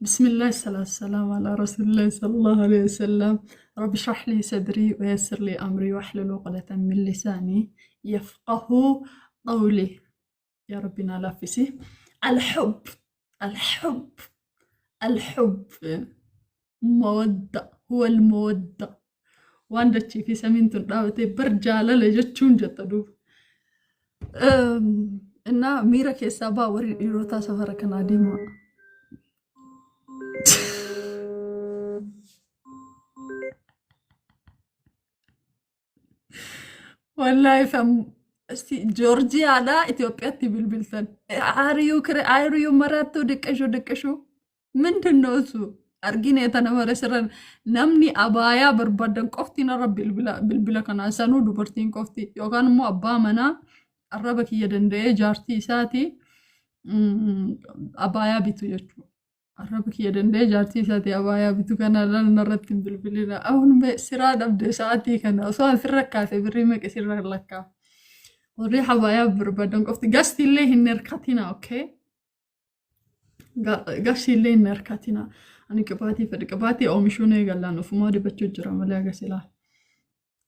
بسم الله الصلاة والسلام على رسول الله صلى الله عليه وسلم. رب اشرح لي صدري ويسر لي أمري واحلل عقدة من لساني يفقه قولي. يا ربنا لافسي. الحب الحب الحب مودة، هو المودة. وعندك في سمين تنراوتي برجالة لجتشون جتدوب إنا ميرا كيسابا وري إيروتا سفرك ناديما. والله جورجيا دا إثيوبياتي بالبلتن عاريو مراتو دكشو من تنوسو أرجيني تنمر سرن نمني أبايا بربادن كفتي نرى بالبلا كان سانو دوبرتين كفتي يوكان مو أبا منا الربك يدندي جارتي ساتي أبايا بيتو يجو الربك يدندي جارتي ساتي أبايا بيتو كان لن نرتب بالبلنا أون بسراد أبدي ساتي كان أصلا في الركاسة بالريمك يصير لك والريحة أبايا بربادن كفتي قصتي اللي هنركاتينا أوكي قصتي اللي هنركاتينا أنا كباتي فدكباتي أو مشوني قال لانو فماري بتشجرا ملاقا سلاح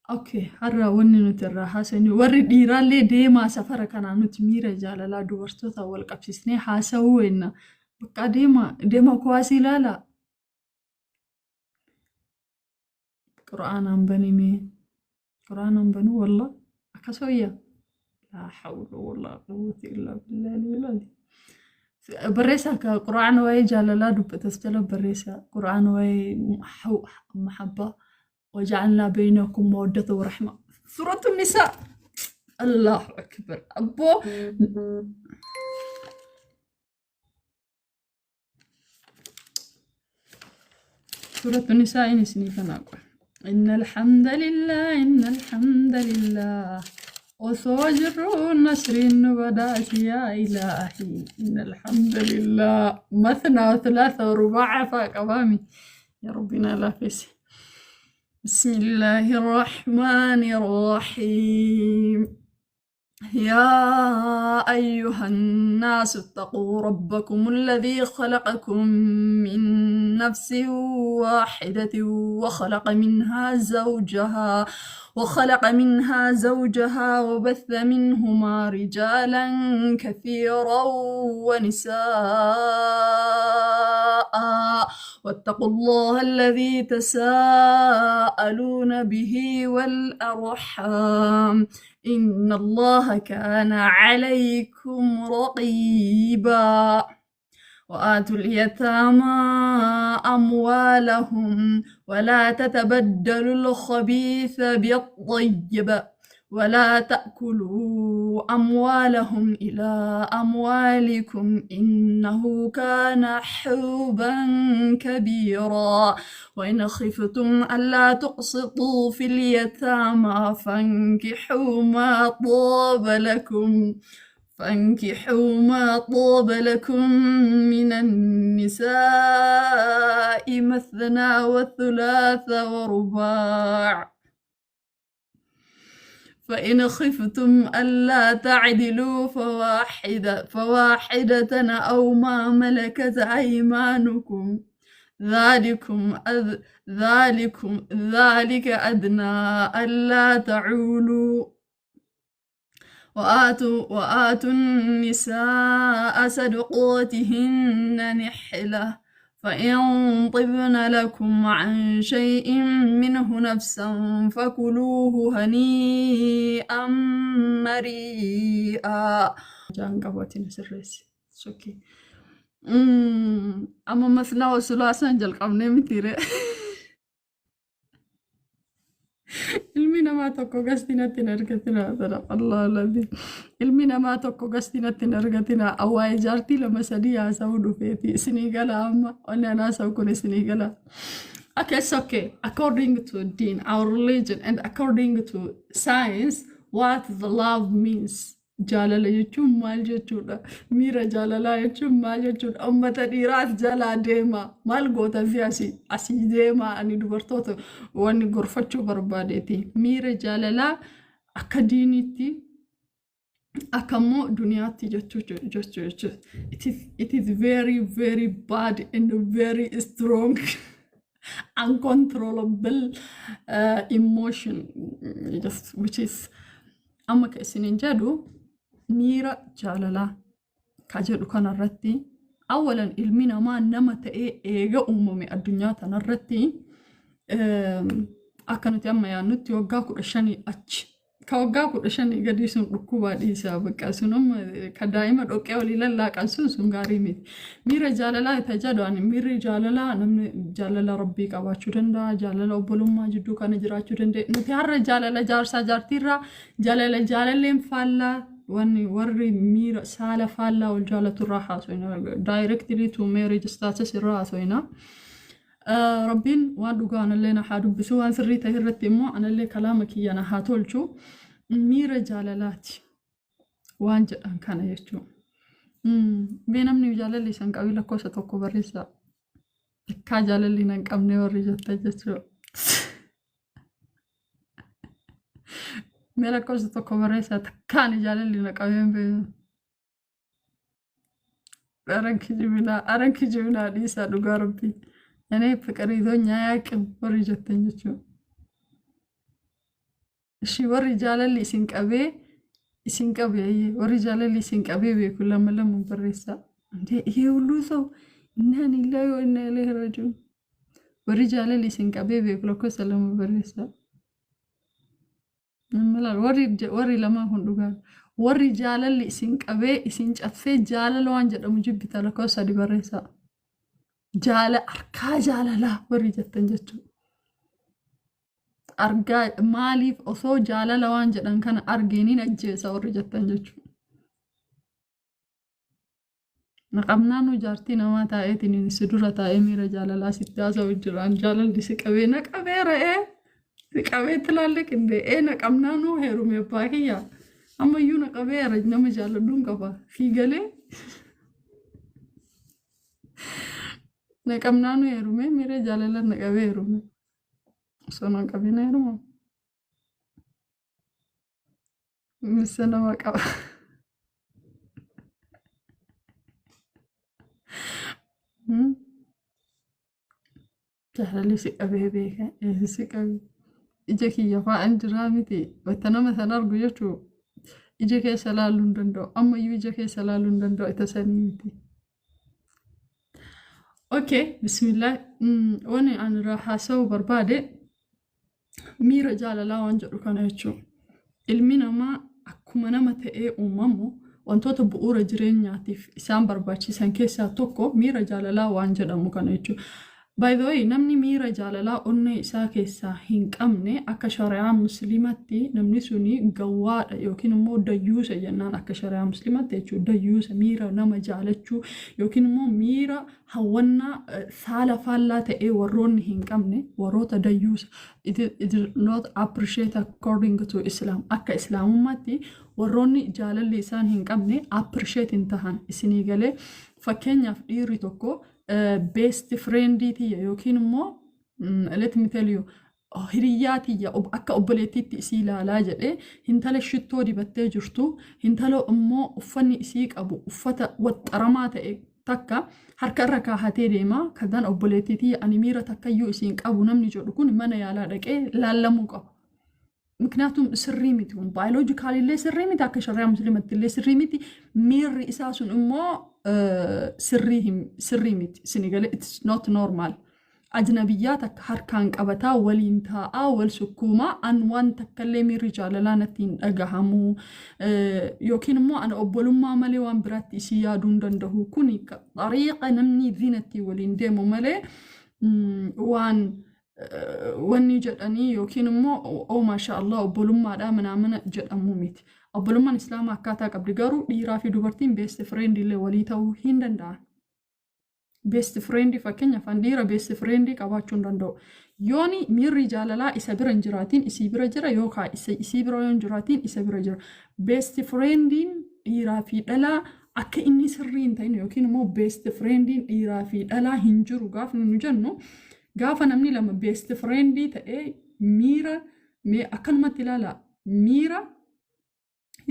أوكي هرا وني نترى حاسني وري ديران لي ديما سفر كان نتمير جاللا دوورتوتا والقبسسني حاسوين بقى ديما كواسي لا قرآن عم بني مي قرآن عم بنو والله أكسوية لا حول ولا قوة إلا بالله العلي بريسا كقرآن واي جاللا دبتسجل بريسا قرآن واي محبة وجعلنا بينكم مودة ورحمة. سورة النساء. الله أكبر أبو سورة النساء نسني فناقول إن الحمد لله وصوجر النسر بدأت يا إلهي إن الحمد لله مثنى وثلاثة ورباع فأقوامي يا ربنا لا فيسي. بسم الله الرحمن الرحيم. يا أيها الناس اتقوا ربكم الذي خلقكم من نفس واحدة وخلق منها زوجها وبث منهما رجالا كثيرا ونساء واتقوا الله الذي تساءلون به والأرحام إن الله كان عليكم رقيبا. وآتوا اليتامى أموالهم ولا تتبدلوا الخبيث بالطيب ولا تأكلوا أموالهم إلى أموالكم إنه كان حوبا كبيرا. وإن خفتم ألا تقسطوا في اليتامى فانكحوا ما طاب لكم من النساء مثنى وثلاث ورباع فإن خفتم ألا تعدلوا فواحدة أو ما ملكت أيمانكم ذلك أدنى ألا تعولوا. وآتوا النساء صدقاتهن نحلة فإن طبن لكم عن شيء منه نفسا فكلوه هنيئا مريئا. جان قبوتي نسرس شوكي أما مثنى وثلاثا جل قبني متيري المينا ما توكو قستنا تنرقتنا صدق الله العظيم. المينا ما توكو قستنا تنرقتنا أواي جارتي لما سديا سودو فيتي سنيغالا أما وانا ناس وكون سنيغالا. Okay, it's okay. According to Deen, our religion, and according to science, what the love means. Jalala jechuun maal jechuudha? Miira jaalalaa jechuun maal jechuudha? Uummata dhiiraaf jalaa deema. Maal goota asii deema ani dubartoota wanni gorfachuu barbaadeeti. Miira jaalalaa akka diiniitti Akamo duniyaatti jechuu. It is very very bad and very strong uncontrollable emotion, just which is amma ka isinin jedhu miira jaalalaa ka jedhu kanarratti awalan ilmi namaa nama ta'ee eega uumame addunyaa tanarratti akka nuti amma yaannutti waggaa 15 achi ka waggaa 15 gadi sun dhukkubaa dhiisaa bakka sunum ka daa'ima dhoqqee olii lallaaqan sun gaarii miti. Miira jaalalaa itti jedhan miirri jaalalaa namni jaalala rabbii qabaachuu danda'a, jaalala obbolummaa jidduu kana jiraachuu danda'a. Nuti har'a jaalala jaarsaa jaartiirraa jaalalleen faallaa warri miira saala faallaa wal jaalaturraa haasofna. Directly to marriage status irraa haasofna. Rabbiin waan dhugaa anallee na haa dubbisu waan sirrii ta'e irratti immoo anallee kalaama kiyya na haa tolchu. Miira jaalalaati waan jedhan kana jechuudha. Mee namni jaalalli isaan qabii lakkoofsa tokko barreessaa. Akka jaalalli hin qabne warri jettan jechuudha. Mee lakkoofsa tokko barreessaa takkaan jaalalli na qabeen beeku. Aranki jibinaa dhiisaa dhugaa rabbii. Ani ፍቅሪቶኝ አያውቅም warri jettan jechuudha. Ishii warri jaalalli isin qabee warri jaalalli isin qabee beeku lama barreessaa. Yee hulluu ሰው inna lillahi wa inna ilaihi raji'un. Warri jaalalli isin qabee beeku lakkoofsa lama barreessaa. Warri lama hundugaa. Warri jaalalli isin qabee isin caffee jaalala waan jedhamu jibbita lakkoofsa 3 barreessaa. Jaala argaa jaalalaa warri jettan jechuudha. Argaa maaliif osoo jaalala waan jedhan kana argeeniin ajjeesa warri jettan jechuudha. Naqamnaanu jaartii namaa taa'eetiin si dura taa'ee miira jaalalaa sitti haasa'u jiraan jaalalli si qabee na qabeera si qabee tilaalle qindee naqamnaanu heerume abbaa kiyyaa ammayyuu na qabeera nama jaaladhuun qaba fiigalee. Naqamnaanu heerume miira jaalala na qabee heerume. Osoo na qabeen heeruma. Misa nama qaba. Jaalalli si qabee beeka si qabee. Ija kiyya fa'aan jiraa miti. Wanta nama sana argu jechuun ija keessa laaluu hin danda'u. Ammayyuu ija keessa laaluu hin danda'u isa sanii miti. Okay, bismillah. Wani an haasa'uu barbaade miira jaalalaa waan jedhu kana jechuudha. Ilmi namaa akkuma nama ta'ee uumamu wantoota bu'uura jireenyaatiif isaan barbaachisan keessaa tokko miira jaalalaa waan jedhamu kana jechuudha. By the way, namni miira jaalalaa onnee isaa keessaa hin qabne akka shari'aa musliimatti namni suni gawwaadha yookiin immoo dayyuusa jennaan akka shari'aa musliimatti jechuudha. Dayyuusa miira nama jaalachuu yookiin immoo miira hawwannaa saala faallaa ta'ee warroonni hin qabne warroota dayyuusa. It is not appreciated according to Islam. Akka islaamummaatti warroonni jaalalli isaan hin qabne appreciate hin tahan isinii galee fakkeenyaaf dhiirri tokko best friendii tiyya yookiin immoo let me tell you hiriyyaa tiyya akka obboleettiitti isii ilaalaa jedhee hintala shittoo dibattee jirtu hintala immoo uffanni isii qabu uffata waxxaramaa ta'e takka harka irra kaahatee deema kadaan obboleettii tiyya ani miira takkayyuu isiin qabu namni jedhu kun mana yaalaa dhaqee laallamuu qaba. ምክንያቱም ስሪ ሚቲ ወን ባዮሎጂካሊ ላይ ስሪ ሚቲ አከ ሸሪዓ ሙስሊማት ላይ ስሪ ሚቲ ሚር ኢሳሱን እሞ ስሪ ሚቲ ሲኒገለ ኢትስ ኖት ኖርማል አጅነቢያት አከርካን ቀበታ ወሊንታ አወል ሱኩማ አንዋን ተከለ ሚር ጃለላነቲን ደጋሃሙ ዮኪንሞ አን ኦቦሉማ መሌዋን ብራት ሲያዱ እንደሁ ኩኒ ጠሪቀ ነምኒ ዚነቲ ወሊን ደሞ መሌ ዋን wanni jedhanii yookiin immoo oo maashaallah obbolummaadhaa manaamana jedhamu miti. Obbolummaan islaamaa akkaataa qabdi garuu dhiiraa fi dubartiin best friend illee walii ta'uu hin danda'an. Best friend fakkeenyaaf dhiira best friend qabaachuu hin danda'u. Yooni miirri jaalalaa isa bira hin jiraatiin isii bira jira yookaan isii bira hin jiraatiin isa bira jira. Best friendiin dhiiraa fi dhalaa akka inni sirrii hin ta'in yookiin immoo best friendiin dhiiraa fi dhalaa hin jiru gaafa nu jennu. Gaafa namni lama best friendii ta'ee miira akkanumatti ilaala miira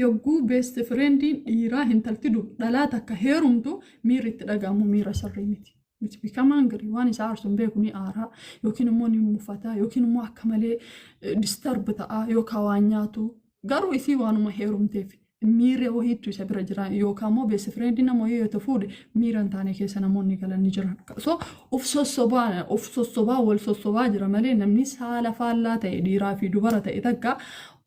yogguu best friendiin dhiiraa intalti dhalaa takka heerumtu miirri itti dhagahamu miira sirrii miti. Miti bikamaan garii waan isaa aarsuun beeku ni aaraa yookiin immoo ni muffataa yookiin immoo akka malee disturb ta'a yookaan waan nyaatu garuu isii waanuma heerumteef miira wahiitu isa bira jira yookaan immoo best friendii nama yoo ta'u fuudhe miira hin taane keessa namoonni galan ni jiran. So of sossobaa wal sossobaa jira malee namni saala faallaa ta'e dhiiraa fi dubara ta'e takka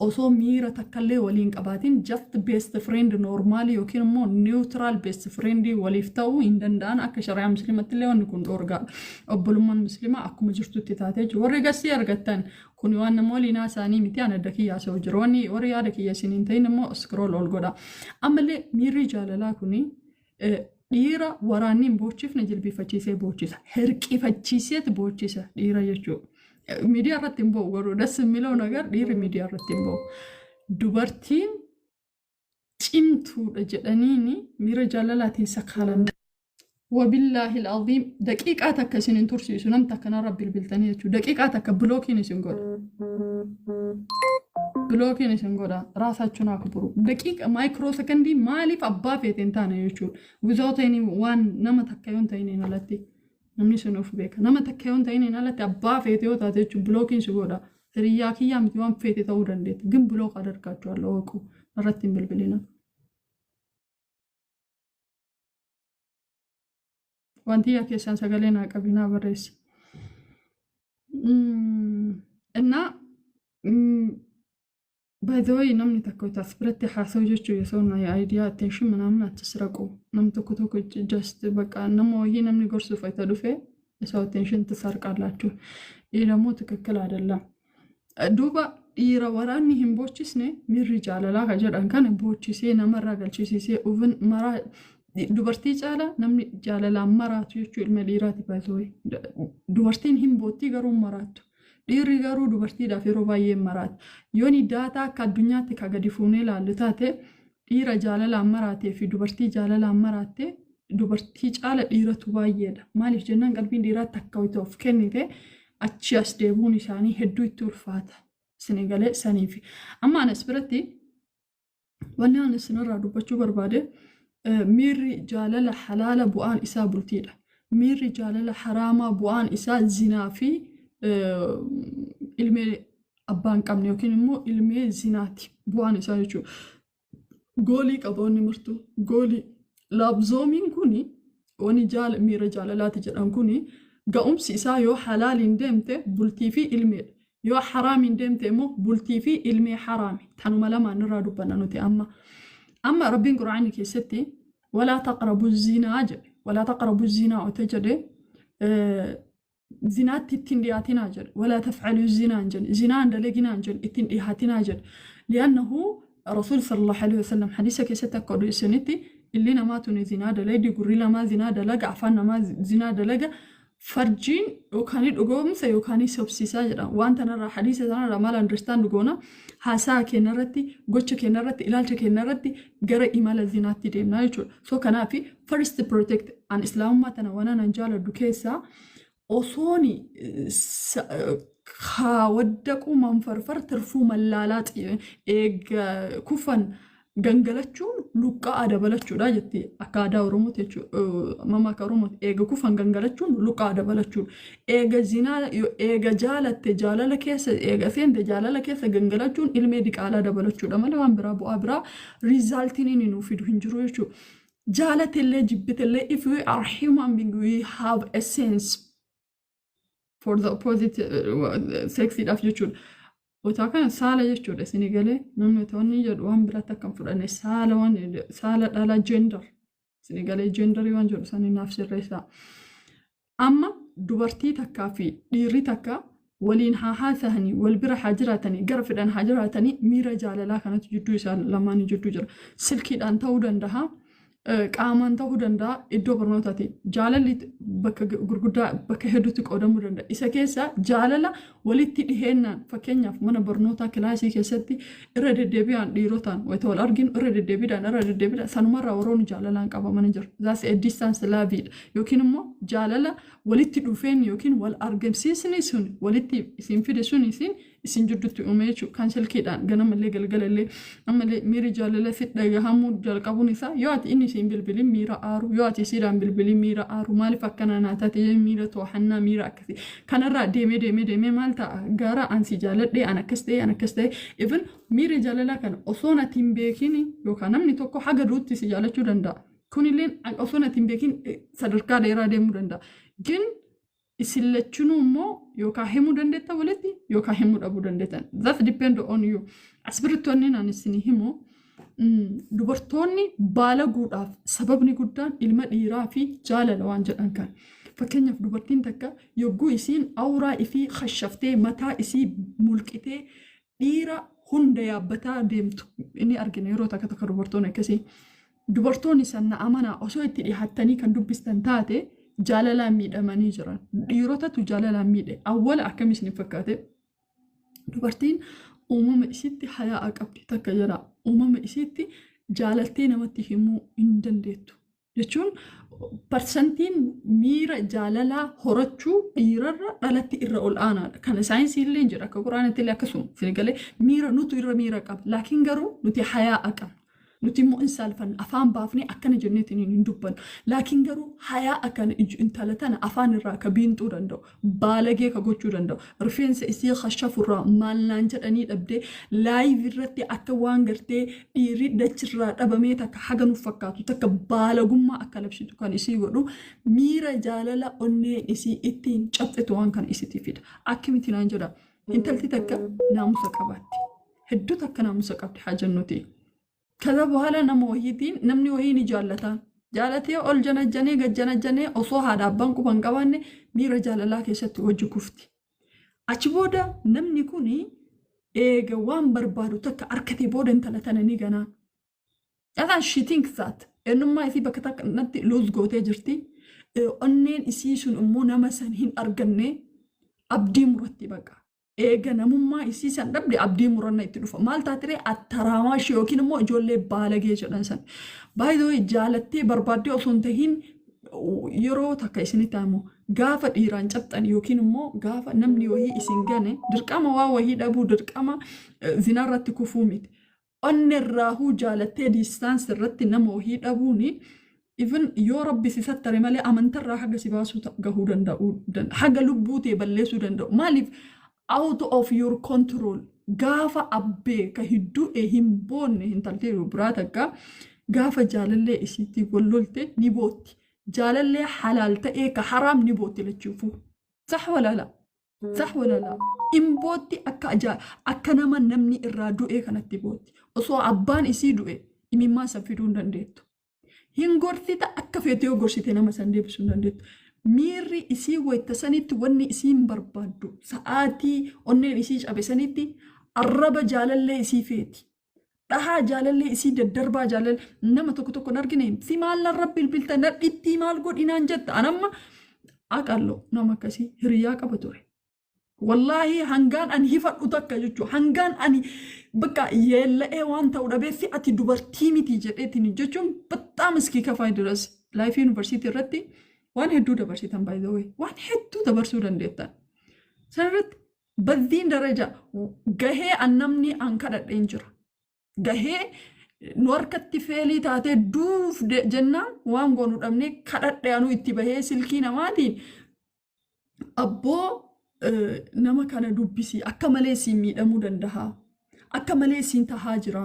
osoo miira takkallee waliin qabaatiin just best friend normaali yookiin immoo neutral best friend waliif ta'uu hin danda'an akka shari'aa musliimatti illee wanni kun dhoorgaadha. Obbolummaan musliimaa akkuma jirtutti taatee jiru. Warri gasii argattan kun waan nama waliin isaanii miti aan adda kiyyaa ta'u jiru. Warri yaada kiyya isiniin ta'in immoo scroll ol godha. Ammallee miirri jaalalaa kuni dhiira waraanni hin bochifne jilbifachiisee bochisa. Hirqifachiiseet bochisa dhiira jechuudha. Miidiyaa irratti hin ba'u garuu das miloo nagar dhiirri miidiyaa irratti hin ba'u. Dubartiin cimtuudha jedhaniini miira jaalalaatiin sakaalan. Wabillaahi al-aziim daqiiqaa takka isin hin tursiisu namni takka narra bilbiltanii jechuudha. Daqiiqaa takka bilookiin isin godha. Bilookiin isin godha. Raasachuun akka buru. Daqiiqa maayikiroo sekondii maaliif abbaa feete hin taane jechuudha. Without any waan nama takka yoo hin ta'in alatti. Namni sun of beeka. Nama takka yoo ta'in alatti abbaa feete yoo taate jechuun bilookiin si godha. Hiriyyaa kiyyaa miti waan feete ta'uu dandeetti. Gin bilooka adargaachuu alla ooqu. Irratti hin bilbilina. Wanti yaa keessaan sagalee naa qabinaa barreessa. Innaa by the way namni takka taas biratti haasa'u jechuu yoo na idea attention ምናምን አትስረቁ namni tokko just በቃ nama wayii namni gorsuuf አይተ dhufe የሰው attention ትሰርቃላችሁ ይሄ ደግሞ ትክክል አይደለም duuba dhiira waraanni hin boochisne miirri jaalalaa ka jedhan kan boochisee namarraa galchisiisee ufin maraa dubartii caala namni jaalalaan maraatu jechuu ilma dhiiraati by the way dubartiin hin boottii garuu maraatu dhiirri garuu dubartiidhaaf yeroo baay'ee maraata. Yooni daataa akka addunyaatti ka gadi fuunee ilaallu taate dhiira jaalalaan maraatee fi dubartii jaalalaan maraatee dubartii caala dhiiratu baay'eedha. Maaliif jennaan qalbiin dhiiraatti akka wayita of kennite achi as deebuun isaanii hedduu itti ulfaata. Sinigalee saniifi. Amma anas biratti wanni anas sinirraa dubbachuu barbaade miirri jaalala halaala bu'aan isaa bultiidha. Miirri jaalala haraamaa bu'aan isaa zinaa fi ilmee abbaan qabne yookiin immoo ilmee zinaati bu'aan isaa jechuudha. Goolii qaboonni murtuu goolii laabzoomiin kuni wani miira jaalalaati jedhan kuni ga'umsi isaa yoo halaaliin deemte bultii fi ilmeedha. Yoo haraamiin deemte immoo bultii fi ilmee haraami. Tanuma lamaan irraa dubbanna nuti amma rabbiin quraanii keessatti walaa taqrabu zinaa jedhe walaa taqrabu zinaa ote jedhe زنات التندياتنا جل ولا تفعلوا الزنا جل زنا عند لقينا جل التندياتنا جل لأنه رسول صلى الله عليه وسلم حديثك يستقر سنتي اللي نماتون زنا دلادي قريلا ما زنا دلقى عفانا ما زنا دلقى فرجين وكانت أقوم سيوكاني سبسيسا جدا وانت نرى حديثة نرى مال understand قونا حاسا كنرتي قوتش كنرتي إلالش كنرتي قرأ إمال الزنات ديمنا يجول سو كان في first protect عن إسلام ما تنوانا ننجال الدكيسا أصوني خاودكو منفرفر ترفو ملالات كفن gangalachun luqqa dabalachuu dha jetti akka aadaa Oromootti jechuudha mama akka Oromootti eega kufan gangalachun luqqa dabalachuu eega zinaa eega jaalatte jaalala keessa eega seente jaalala keessa gangalachun ilmee diqaalaa dabalachuudha malee waan biraa bu'aa biraa resultiin inni nuuf fidu hin jiru jechuudha jaalatellee jibbitellee if we are human being we have a sense for the opposite sex idhaaf jechuudha Otaa kana saala jechuudha isinii galee namni toonni jedhu waan biraatti akkam fudhanne saala dhala gender isinii galee genderii waan jedhu sanii naaf sirreessaa. Amma dubartii takkaa fi dhiirri takka waliin haa haasa'anii wal bira haa jiraatanii gara fedhan haa jiraatanii miira jaalalaa kanatti jidduu isaan lamaanii jidduu jira. Silkiidhaan ta'uu danda'a. Qaamaan ta'uu danda'a iddoo barnootaati jaalalli bakka gurguddaa bakka hedduutti qoodamuu danda'a isa keessa jaalala walitti dhiheenyaan fakkeenyaaf mana barnootaa kilaasii keessatti irra deddeebi'aan dhiirotaan wayita wal arginu irra deddeebiidhaan sanumarraa warroonni jaalalaan qabaman jiru that's a distance love yookiin immoo jaalala walitti dhufeen yookiin wal argamsiisni sun walitti isin fide sun isin jidduutti uume jechuudha. Kan silkiidhaan ganamallee galgalallee ammallee miiri jaalala fi dhagahamuu jalqabuun isaa yoo ati inni isin bilbiliin miira aaru yoo ati isiidhaan bilbiliin miira aaru maaliif akkana naa taate miira to'annaa miira akkasii kanarraa deemee maal ta'a gaara ansi jaaladhee an akkas ta'e even miira jaalalaa kana osoo ati hin beekin yookaan namni tokko haga duutti si jaalachuu danda'a. Kunillee osoo ati hin beekin sadarkaa dheeraa deemuu danda'a. Gin isin lachuun immoo yookaan himuu dandeetta walitti yookaan himuu dhabuu dandeettan. That depend on you. Asbirtoonni naan isin himu dubartoonni baalaguudhaaf sababni guddaan ilma dhiiraa fi jaalala waan jedhan kan. Fakkeenyaaf dubartiin takka yogguu isiin awuraa ifii khashaftee mataa isii mulqitee dhiira hunda yaabbataa deemtu inni argina yeroo takka dubartoonni akkasii. Dubartoonni sanna amanaa osoo itti dhihaattanii kan dubbistan taate jaalalaan miidhamanii jiran. Dhiirotatu jaalalaan miidhe. Awwala akkam isin fakkaate dubartiin uumama isiitti hayaa qabdi takka jedha. Uumama isiitti jaalaltee namatti himuu hin dandeettu. Jechuun parsantiin miira jaalalaa horachuu dhiirarra dhalatti irra ol aanaadha. Kana saayinsii illee jira akka quraanatti illee akkasuma fiigalee miira nutu irra miira qaba. Laakiin garuu nuti hayaa qabna. Nuti immoo insaalfan afaan baafnee akkana jenneetiin hin dubbannu. Laakiin garuu hayaa akkana intala tana afaan irraa ka biinxuu danda'u, baalagee ka gochuu danda'u, rifeensa isii khashafurraa maallaan jedhanii dhabdee laayif irratti akka waan gartee dhiirri dachirraa dhabamee takka haga nuuf fakkaatu takka baalagummaa akka labsitu kan isii godhu miira jaalala onneen isii ittiin cabxitu waan kana isitti fida. Akkamitti naan jedha intalti takka naamusa qabaatti. Hedduu takka naamusa qabdi haa jennuti. Kaza boohala nama wahiitiin namni wahii ni jaallata. Jaalatee ol janajjanee gajjanajjanee osoo haadha abbaan quban qabaanne miira jaalalaa keessatti hojii kufti. Achi booda namni kun eega waan barbaadu takka harkatee booda intala tana ni ganaan. As she thinks that eenyummaa isii bakka takkanatti luus gootee jirti. Onneen isii sun immoo nama san hin arganne abdii muratti baqa. Eega namummaa isii san dhabde abdii muranna itti dhufa. Maal taatire attaraamaa ishee yookiin immoo ijoollee baalagee jedhan san. Baay'ee jaalattee barbaaddee osoo hin tahin yeroo takka isinitti himu gaafa dhiiraan cabxan yookiin immoo gaafa namni wahii isin gane dirqama waa wahii dhabuu dirqama zinaarratti kufuu miti. Onnerraahuu jaalattee diistaansi irratti nama wahii dhabuuni even yoo rabbi si sattare malee amantarraa haga si baasuu gahuu danda'u haga lubbuu ta'e balleessuu danda'u. Maaliif out of your control gaafa abbee ka hidduu hin boonne hin taltee biraa takka gaafa jaalallee isiitti wallolte ni bootti. Jaalallee halaal ta'ee ka haraam ni bootti lachuufu. Sax walala. Sax walala. In bootti akka nama namni irraa du'ee kanatti bootti. Osoo abbaan isii du'e imimmaa san fiduu hin dandeettu. Hin gorsita akka feetee gorsite nama san deebisuu hin dandeettu. Miirri isii wayita sanitti wanni isiin barbaaddu sa'aatii onneen isii cabe sanitti arraba jaalallee isii feeti. Dhahaa jaalallee isii daddarbaa jaalallee nama tokko hin argine si maal narra bilbilta nadhitti maal godhinaan jetta anamma aqallo nama akkasii hiriyaa qaba ture. Wallaahi hangaan ani hifadhu takka jechuudha. Hangaan ani bakka yeella'ee waan ta'u dhabeessi ati dubartii miti jedheetiin jechuun baxxaa miskii kafaa diras laayifii yuunivarsiitii irratti waan hedduu dabarsitan by the way waan hedduu dabarsuu dandeettan. Sanarratti baddiin daraja gahee annamni an kadhadheen jira. Gahee nu harkatti feelii taatee duuf jennaan waan goonu dhabnee kadhadhee anuu itti bahee silkii namaatiin abboo nama kana dubbisii akka malee siin miidhamuu danda'a. Akka malee siin tahaa jira.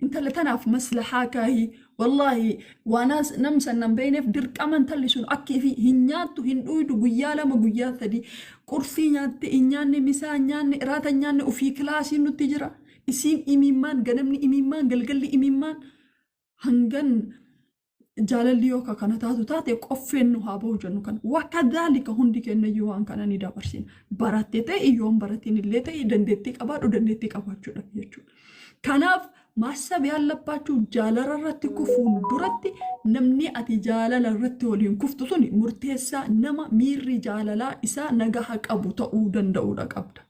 Intala tanaaf maslahaa kaahii wallaahi waanaas namsan nan beeyneef dirqaman talli sun akka fi hin nyaattu hin dhuydu guyyaa lama guyyaa sadii qursii nyaatte hin nyaanne misaa hin nyaanne iraata hin nyaanne ofii kilaasiin nutti jira. Isiin imimmaan ganamni imimmaan galgalli imimmaan hangan jaalalli yoo kana taatu taate qoffeen nu haa bahu jennu kan wakadhaalika hundi kennayyuu waan kana ni dabarsina. Barattee ta'e yoon baratiin illee ta'e dandeettii qabaadhu dandeettii qabaachuudha jechuudha. Kanaaf maasab yaallabbaachuu jaalala irratti kufuun duratti namni ati jaalala irratti waliin kuftu suni murteessaa nama miirri jaalalaa isaa nagaha qabu ta'uu danda'uudha qabda.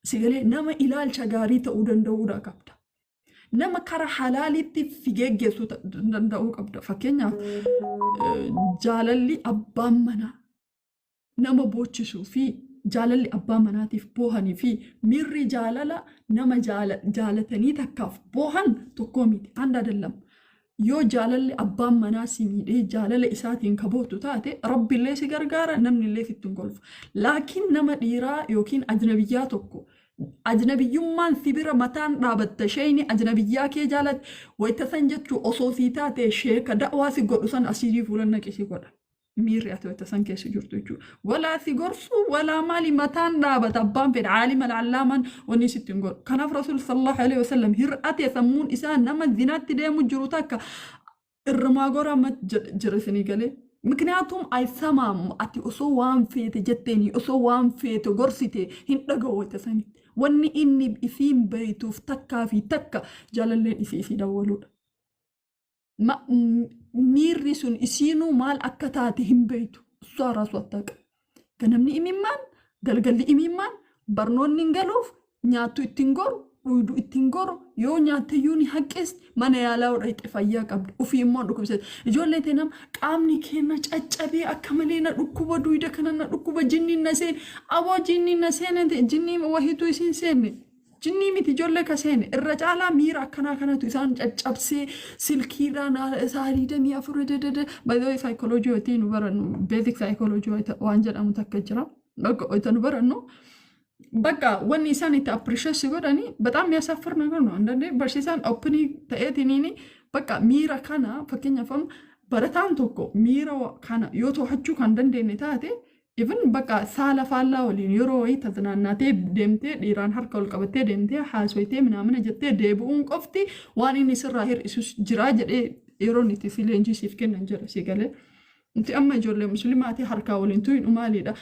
Sigalee nama ilaalcha gaarii ta'uu danda'uudha qabda. Nama kara halaalitti figeeggeessuu danda'uu qabda. Fakkeenyaaf jaalalli abbaan manaa nama boochisuu fi jaalalli abbaa manaatiif boohanii fi miirri jaalala nama jaalatanii takkaaf boohan tokko miti handa dallam. Yoo jaalalli abbaan manaa si miidhee jaalala isaatiin kabootu taate rabbillee si gargaara namnillee ittiin kolfa. Laakiin nama dhiiraa yookiin ajnabiyyaa tokko ajnabiyyummaan sibira mataan dhaabatta sheeyni ajnabiyyaa kee jaalate wayita san jechuu osoo sii taate sheeka da'waa si godhu san asiidii fuulan naqisii godha. Miirri ati wayita san keessa jirtu jechuudha. Walaa si gorsu walaa maali mataan dhaabata abbaan fedha caalima lallaamaan wanni sittiin godhu. Kanaaf Rasuul sallallahu alaihi wasallam hir'ate sammuun isaa nama zinaatti deemu jiru takka irrumaa goraa jira sinii galee. Mikniyaatum ayisamaam ati osoo waan feete jetteeni osoo waan feete gorsite hin dhaga'u wayita sanitti. Wanni inni isiin beeytuuf takkaa fi takka jaalalleen isii dawwaluudha. Miirri sun isiinuu maal akka taate hin beeytu. Sooraa sottaqa. Ganamni imimmaan, galgalli imimmaan, barnoonni hin galuuf, nyaattu ittiin goru, dhuyduu ittiin goru, yoo nyaattayyuu ni haqqees mana yaalaa hodhayxe fayyaa qabdu. Ufii immoo dhukkubsate. Ijoollee ta'e nama qaamni keenya caccabee akka malee na dhukkuba duyda kana na dhukkuba jinniin na seene. Aboo jinniin na seene jinniin wahiitu isiin seenne. Jinnii miti ijoollee ka seene irra caalaa miira akkanaa kanatu isaan caccabsee silkiidhaan saarii damii afur dedede baay'ee saayikooloojii wayii nu barannu beezik saayikooloojii waan jedhamu takka jira. Bakka wayita nu barannu bakka wanni isaan itti appirisheessi godhanii በጣም የሚያሳፍር ነገር ነው። አንዳንዴ barsiisaan oopinii ta'eetiniin bakka miira kana fakkeenyaaf barataan tokko miira kana yoo to'achuu kan dandeenye taate even bakka saala faallaa waliin yeroo wayii taznaannatee deemtee dhiiraan harka ol qabattee deemtee haasawitee minaamina jettee deebi'uun qofti waan inni sirraa hir'isus jiraa jedhee yeroo itti si leenjisiif kennan jira si galee. Inti amma ijoollee musliimaatii harkaa waliin tuynu maalidha?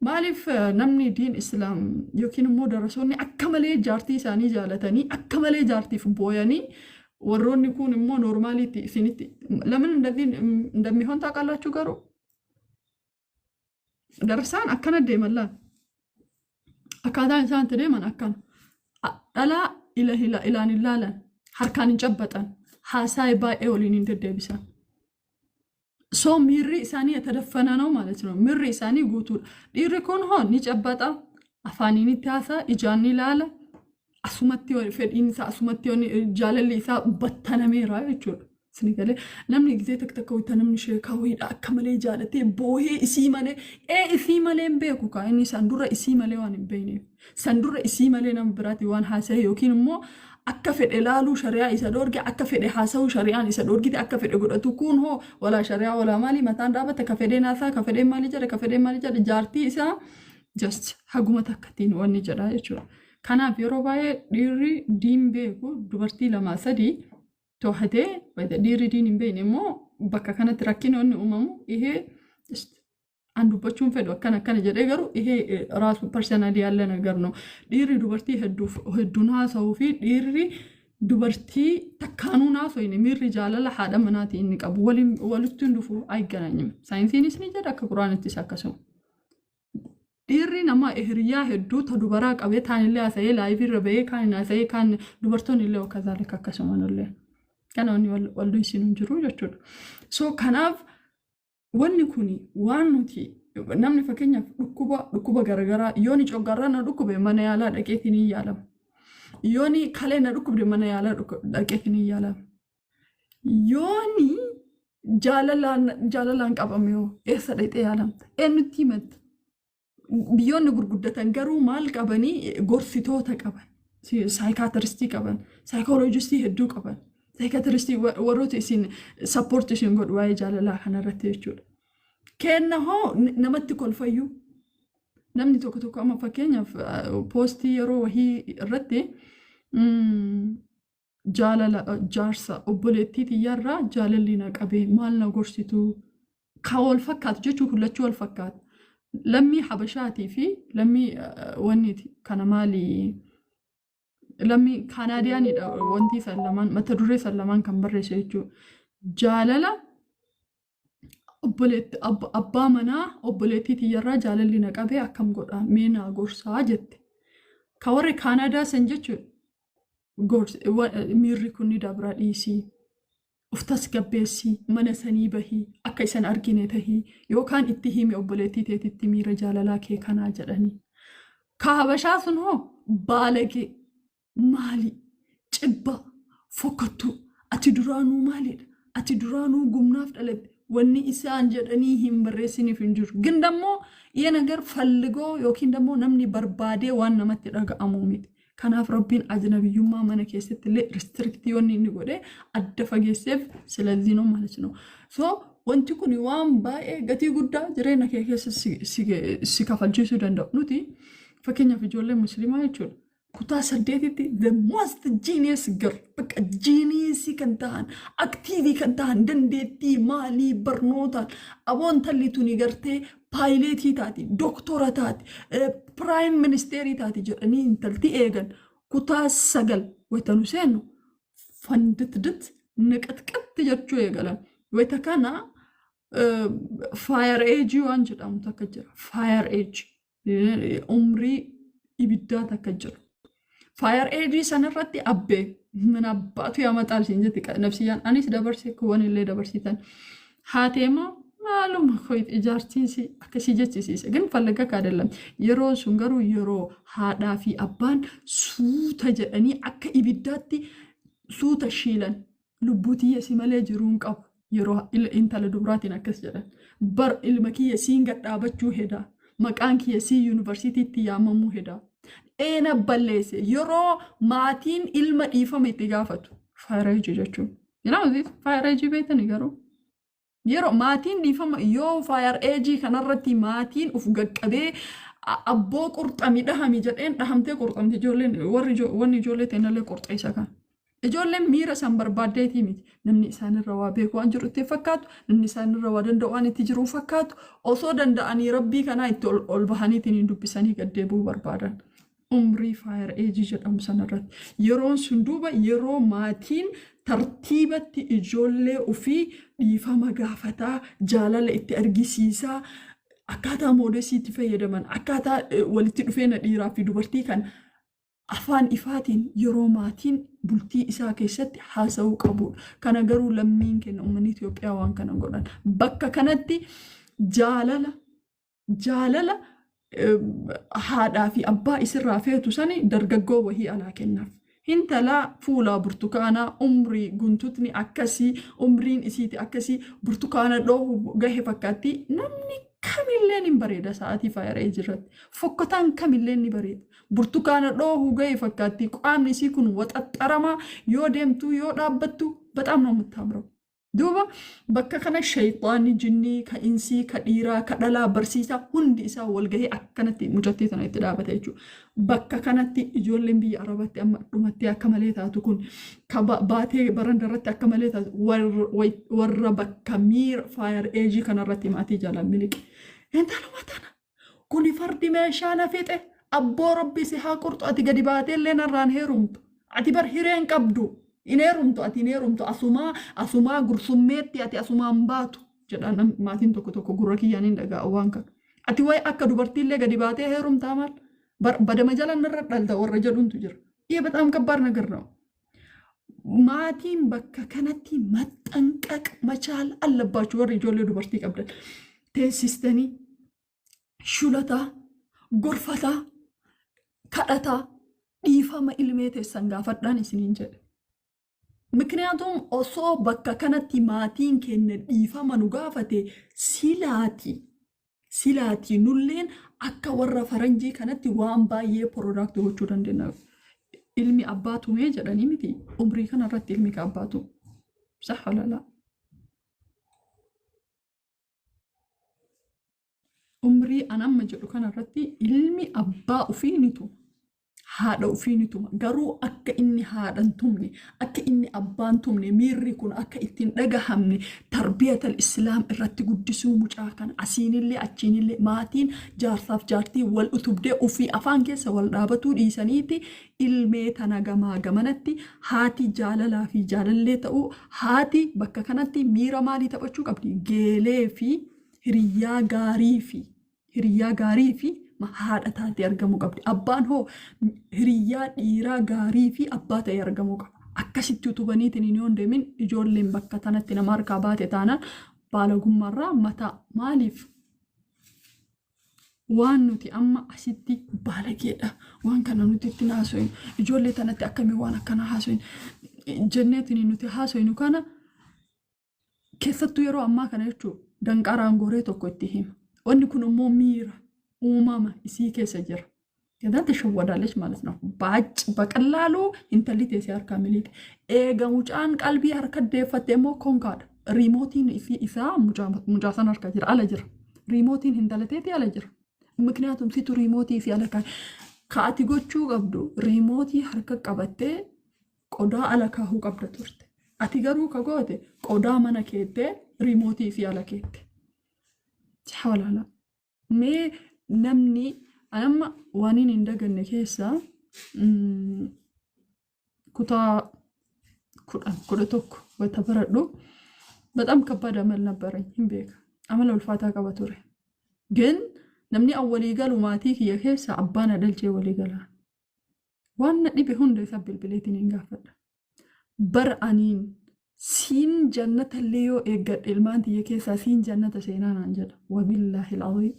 Maaliif namni diin islaam yookiin immoo darasoonni akka malee jaartii isaanii jaalatanii akka malee jaartiif booyanii warroonni kun immoo noormaaliitti isinitti lamin እንደሚሆን ታውቃላችሁ garuu darsaan akkana deeman laan akkaataan isaan itti deeman akkana dhalaa ilaan hin laalan harkaan hin cabbatan haasaa baay'ee waliin hin deddeebisan. So miirri isaanii የተደፈነ ነው ማለት ነው። ሚርሪ isaanii guutuudha. Dhiirri kun hoo ni cabbata afaaniin itti haasaa ijaan ni laala asumatti fedhiin isaa asumatti jaalalli isaa battanameera jechuudha. Sinigalee namni gizee takka wayita namni sheekaa wayiidha akka malee jaalatee boohee isii malee isii malee hin beeku kaa inni sandurra isii malee waan hin beekneef sandurra isii malee nama biraati waan haasa'e yookiin immoo akka fedhe laaluu shari'aa isa dhoorge akka fedhe haasa'uu shari'aan isa dhoorgite akka fedhe godhatu kun hoo walaa shari'aa walaa maalii mataan dhaabata ka fedhe naasaa ka fedhe maalii jedha ka fedhe maalii jedha jaartii isaa just haguma takkattiin wanni jedha jechuudha. Kanaaf yeroo baay'ee dhiirri diin beeku dubartii lamaa sadii to'atee dhiirri diin hin beekne immoo bakka kanatti rakkinoonni uumamu ihee an dubbachuun fedhu akkana jedhee garuu ihee raasu parsanaalii yaalla nagar no dhiirri dubartii hedduun haasa'uu fi dhiirri dubartii takkaanuun haasa'u miirri jaalala haadha manaatii inni qabu walitti hin dhufu ayiganaanyim saayinsiinis ni jedha akka quraanittis akkasuma. Dhiirri nama hiriyaa hedduu ta dubaraa qabee taanillee haasa'ee laayifiirra bahee kaan haasa'ee kaan dubartoonni illee akkasaallee akkasumallee. Kana wanni waldu isin jiru jechuudha. So kanaaf wanni kuni waan nuti namni fakkeenyaaf dhukkuba garagaraa yooni coggarraa na dhukkube mana yaalaa dhaqeetiin hin yaalama. Yooni kalee na dhukkubde mana yaalaa dhaqeetiin hin yaalama. Yooni jaalalaan qabame yoo eessa dhaqxee yaalamta? Eenyutti himatti? Biyyoonni gurguddatan garuu maal qabanii gorsitoota qaban. Saayikaatiristii qaban. Saayikooloojistii hedduu qaban. Saayikaatiristii warroota isin sappoortii isin godhu waa'ee jaalalaa kanarratti jechuudha. Kenna hoo namatti kolfayyuu. Namni tokko amma fakkeenyaaf poostii yeroo wahii irratti jaalala jaarsa obboleettii xiyyaarraa jaalalli na qabee maal na gorsitu ka wal fakkaatu jechuu kullachuu wal fakkaatu. Lammii habashaatii fi lammii wanniiti kana maalii lammii kaanaadiyaanidha wanti isaan lamaan mata duree isaan lamaan kan barreesse jechuudha. Jaalala abbaa manaa obboleettii xiyyaarraa jaalalli na qabee akkam godha meenaa gorsaa jette. Ka warri kaanaadaa san jechuudha miirri kun ni dabra dhiisii. uftas gabbeessi mana sanii bahii akka isan argine tahii yookaan itti himi obboleettii teetitti miira jaalalaa kee kanaa jedhanii. Ka habashaa sun hoo baalagee maali cibba fokkattuu ati duraanuu maalidha ati duraanuu gumnaaf dhalatte wanni isaan jedhanii hin barreessiniif hin jiru. Gin dammoo iyya nagar falligoo yookiin dammoo namni barbaadee waan namatti dhaga'amuu miti. Kanaaf rabbiin ajnabiyyummaa mana keessatti illee restriktiyoonni inni godhe adda fageesseef silaziinoo malasino. So wanti kun waan baay'ee gatii guddaa jireenya kee keessa si kafalchiisuu danda'u. Nuti fakkeenyaaf ijoollee musliimaa jechuudha. Kutaa 8tti the most genius girl bakka genius kan ta'an aktiivii kan ta'an dandeettii maalii barnootaan aboon tallitu ni gartee paayileetii taati doktora taati prime ministerii taati jedhanii intalti eegan kutaa 9 waytanu seennu fanditdit niqatqatti jechuu eegalan wayta kana fire age waan jedhamu takka jira fire age umrii ibiddaa takka jira. Fire age sanarratti abbee min abbaatu yaamaxaal siin jetti nafsiyaan anis dabarsee kuwan illee dabarsitan haateema maaluma koyit ijaartiinsi akkasii jechisiise gin fallaga kaadallam yeroo sun garuu yeroo haadhaa fi abbaan suuta jedhanii akka ibiddaatti suuta shiilan lubbuu tiyyasi malee jiruun qabu yeroo intala dubraatiin akkas jedhan bar ilma kiyya siin gadhaabachuu hedaa maqaan kiyya sii yuunivarsiitiitti yaamamuu hedaa. Eena balleesse yeroo maatiin ilma dhiifama itti gaafatu fire age jechuun. Yinaawuti fire age beekani garuu yeroo maatiin dhiifama yoo fire age kanarratti maatiin uf gaqqabee abboo qurxami dhahami jedheen dhahamtee qurxamti ijoolleen warri ijoollee ta'inallee qurxa isa kan. Ijoolleen miira san barbaaddeetii miti namni isaanirra waa beeku waan jiru itti fakkaatu namni isaanirra waa danda'u waan itti jiru fakkaatu osoo danda'anii rabbii kanaa itti ol bahaniitiin dubbisanii gaddeebuu barbaadan. Umrii fire age jedhamu sanarratti yeroon sun duuba yeroo maatiin tartiibatti ijoollee ofii dhiifama gaafataa jaalala itti argisiisaa akkaataa moodesiitti fayyadaman akkaataa walitti dhufeena dhiiraa fi dubartii kan afaan ifaatiin yeroo maatiin bultii isaa keessatti haasa'uu qabu. Kana garuu lammiin kenna uummanni Itoophiyaa waan kana godhan bakka kanatti jaalala haadhaa fi abbaa isirraa feetu sani dargaggoo wahii alaa kennaaf. Hintalaa fuulaa burtukaanaa umrii guntutni akkasii umriin isiiti akkasii burtukaana dhoohu gahe fakkaatti namni kamilleen hin bareeda sa'aatii fire age irratti fokkotaan kamilleen ni bareeda burtukaana dhoohu gahe fakkaatti qaamni isii kun waxaxxaramaa yoo deemtu yoo dhaabbattu bataam namatti hamramu. Duuba bakka kana shayxaanni jinnii ka insii ka dhiiraa ka dhalaa barsiisaa hundi isaa walgahee akkanatti mucattii sana itti dhaabata jechuudha. Bakka kanatti ijoolleen biyya Arabaatti amma dhumatti akka malee taatu kun ka baatee barandarratti akka malee taatu warra bakka miira fire age kanarratti maatii jalaan miliqe. Intaluma tana kuni fardi meeshaa na fixe abboo rabbi si haa qurxu ati gadi baatee illee narraan heerumtu ati bar hireen qabdu. Ineerumtu ati ineerumtu asumaa gursummeetti ati asumaan baatu jedhaan maatiin tokko gurra kiyyaan hin dhaga'u waan kana. Ati wayi akka dubartiillee gadi baatee heerumtaa maal badama jalan irra dhalta warra jedhuntu jira. Iyya bataam kabbaar nagarraa. Maatiin bakka kanatti maxxanqaq machaal allabbaachuu warri ijoollee dubartii qabdan. Teessistanii shulataa gorfataa kadhataa dhiifama ilmee teessan gaafadhaan isiniin jedhe. Mikniyaatum osoo bakka kanatti maatiin keenya dhiifama nu gaafate silaati nulleen akka warra faranjii kanatti waan baay'ee product gochuu dandeenya. Ilmi abbaatu mee jedhanii miti umrii kanarratti ilmi ka abbaatu sahalala. Umrii anamma jedhu kanarratti ilmi abbaa ofii ni tuma. Haadha ofii tuma garuu akka inni haadhan tumne akka inni abbaan tumne miirri kun akka ittiin dhagahamne tarbiyatal islaam irratti guddisuu mucaa kana asiinillee achiinillee maatiin jaarsaaf jaartii wal utubdee ofii afaan keessa wal dhaabatuu dhiisaniiti ilmee tana gamaa gamanatti haati jaalalaa fi jaalallee ta'uu haati bakka kanatti miira maalii taphachuu qabdi geelee fi hiriyaa gaarii fi haadha taatee argamuu qabdi. Abbaan hoo hiriyaa dhiiraa gaarii fi abbaa ta'ee argamuu qaba. akkasitti utubaniitiin hin yoondeemin ijoolleen bakka tanatti nama harkaa baate taanaan baalagummaarraa mataa maaliif waan nuti amma asitti baalageedha waan kana nuti itti haasoin ijoollee tanatti akkamii waan akkana haasoin jenneetiin nuti haasoinu kana keessattuu yeroo ammaa kana jechuun danqaraan goree tokko itti hima wanni kun immoo miira uumama isii keessa jira كذا تشوّد ليش ما لسنا باج بقلالو انتليتي سيار كامليت ايغا مجان قلبي حركت ديفت مو كونكاد ريموتين في إسا مجاسن حركت جر على جر ريموتين هندلتي على جر مكنياتهم سيتو ريموتي في على كان كاتي غوچو قبدو ريموتي حركت قبته قودا على كاهو قبدة تورت اتي غرو كغوته قودا منا كيته ريموتي في على كيته تحاول على مي نمني أنا وانين إندقن كيسا كتا كرتوك وتبردو بدأم كبار عمل نبرين هم بيك عملوا الفاتحة كبتوري جن نمني أولي قالوا ماتيك يا كيسا عبانا دلجي ولي قالها وان نبي هون يسبب البليتين إنقافد برأنين سين جنة الليو إيقاد المانتي يا كيسا سين جنة سينان عنجد وبالله العظيم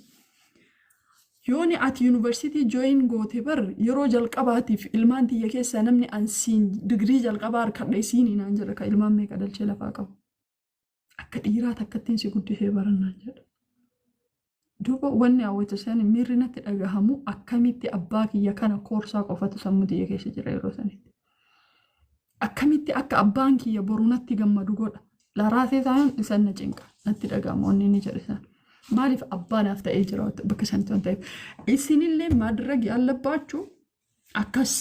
يوني ات يونيفرسيتي جوين غوتي بر يرو جلقباتي في المانتي يكيسا نمني انسين دغري جلقبار كديسيني نانجرك ilmaan meeqa dalchee lafaa qabu akka dhiiraa takkattiin si guddisee barannaan jedha duuba wanni hawwata sani miirrinatti dhagahamu akkamitti abbaa kiyya kana koorsaa qofatu sammuu tiyya keessa jira yeroo sanitti akkamitti akka abbaan kiyya borunatti gammadu godha laraasee isaan isan na cinqa natti dhagahama onni ni jedhisan maaliif abbaanaaf ta'ee jira bakka santoon ta'eef isinillee maadrag yaallabbaachuu akkas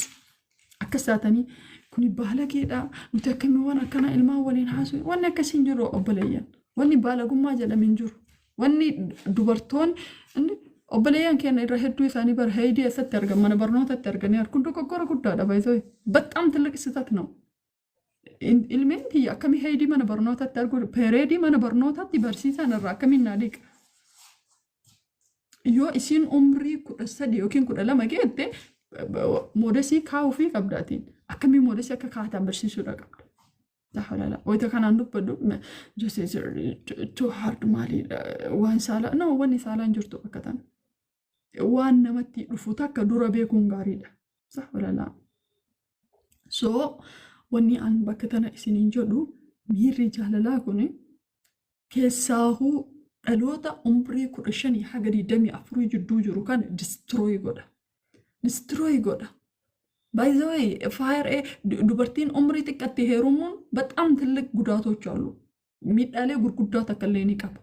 taatanii kuni baalageedha nuti akkamii waan akkana ilmaan waliin haasoo wanni akkasiin jiru obboleeyyan wanni baalagummaa jedhamin jiru wanni dubartoon obboleeyyan keenya irra hedduu isaanii bar heedii eessatti argan mana barnootatti arganii kun dogoggora guddaadha baay'isoo በጣም ትልቅ ስህተት ነው ilmeen kiyya akkamii heedii mana barnootatti argu pereedii mana barnootatti barsiisan irraa akkamiin naadiq yoo isin umrii 13 yookiin 12 geette moodesii kaa'uu fi qabdaatiin akkamii moodesii akka kaa'atan barsiisuudha qabda. Taa'ala wayita kanaan dubbadhu just is too hard maali waan saala no wanni saalaan jirtu bakka tan waan namatti dhufu takka dura beekuun gaariidha. Taa'ala so wanni an bakka tana isiniin jedhu miirri jaalalaa kun keessaahuu dhaloota umrii 15 haga 24 jidduu jiru kan destroy godha by the way fire dubartiin umrii xiqqatti heerumuun በጣም ትልቅ ጉዳቶች አሉ ሚዳlee gurguddaa takka illee ni qaba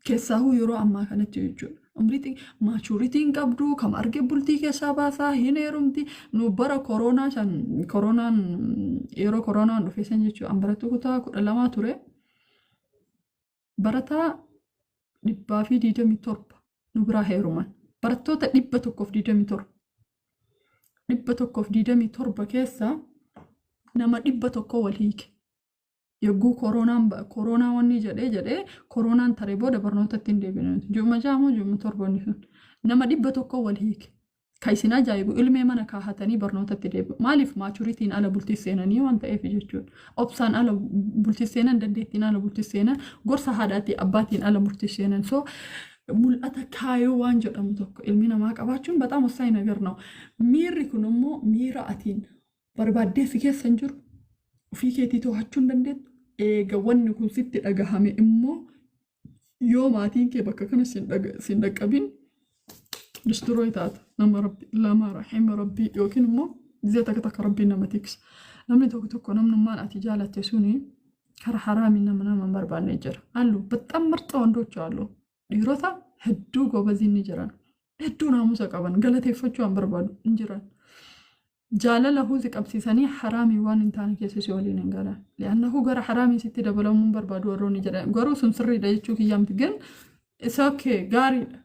keessaahuu yeroo ammaa kanatti jechuudha umrii maachuritiin qabdu kam arge bultii keessaa baasaa hin heerumti nu bara koronaan yeroo koronaan dhufe san jechuudha ambaratu kutaa 12 ture barataa 127 nu biraa heeruman barattoota 127 keessa nama 100 wal hiike yogguu koronaa wanni jedhee koronaan taree booda barnootatti hin deebine juma jaamu juma torbonni sun nama 100 wal hiike kaisina ajaa'ibu ilmee mana kaahatanii barnootatti deebi'u maaliif maachuritiin ala bultii seenanii waan ta'eef jechuudha obsaan ala bultii seenan dandeettiin ala bultii seenan gorsa haadhaatii abbaatiin ala bultii seenan so mul'ata kaayoo waan jedhamu tokko ilmi namaa qabaachuun በጣም ወሳኝ ነገር ነው miirri kun immoo miira atiin barbaaddee fi keessa hin jiru ofii keetii to'achuu hin dandeettu eega wanni kun sitti dhagahame immoo yoo maatiin kee bakka kana sin dhaqqabin destroy taata lama rahima rabbii yookiin immoo zee takka rabbii nama tiksa namni tokko namnummaan ati jaalatte suni kara haraamiin nama barbaanne jira allu በጣም ምርጥ ወንዶች አሉ dhiirota hedduu gobaziin ni jiran hedduu naamusa qaban galateeffachuu barbaadu hin jiran jaalala huuzi qabsiisanii haraamii waan hin taane keessa si waliin hin galan li'annahu gara haraamii sitti dabalamuun barbaadu warroonni jedhan garuu sun sirriidha jechuu kiyyaamti ግን it's okay gaariidha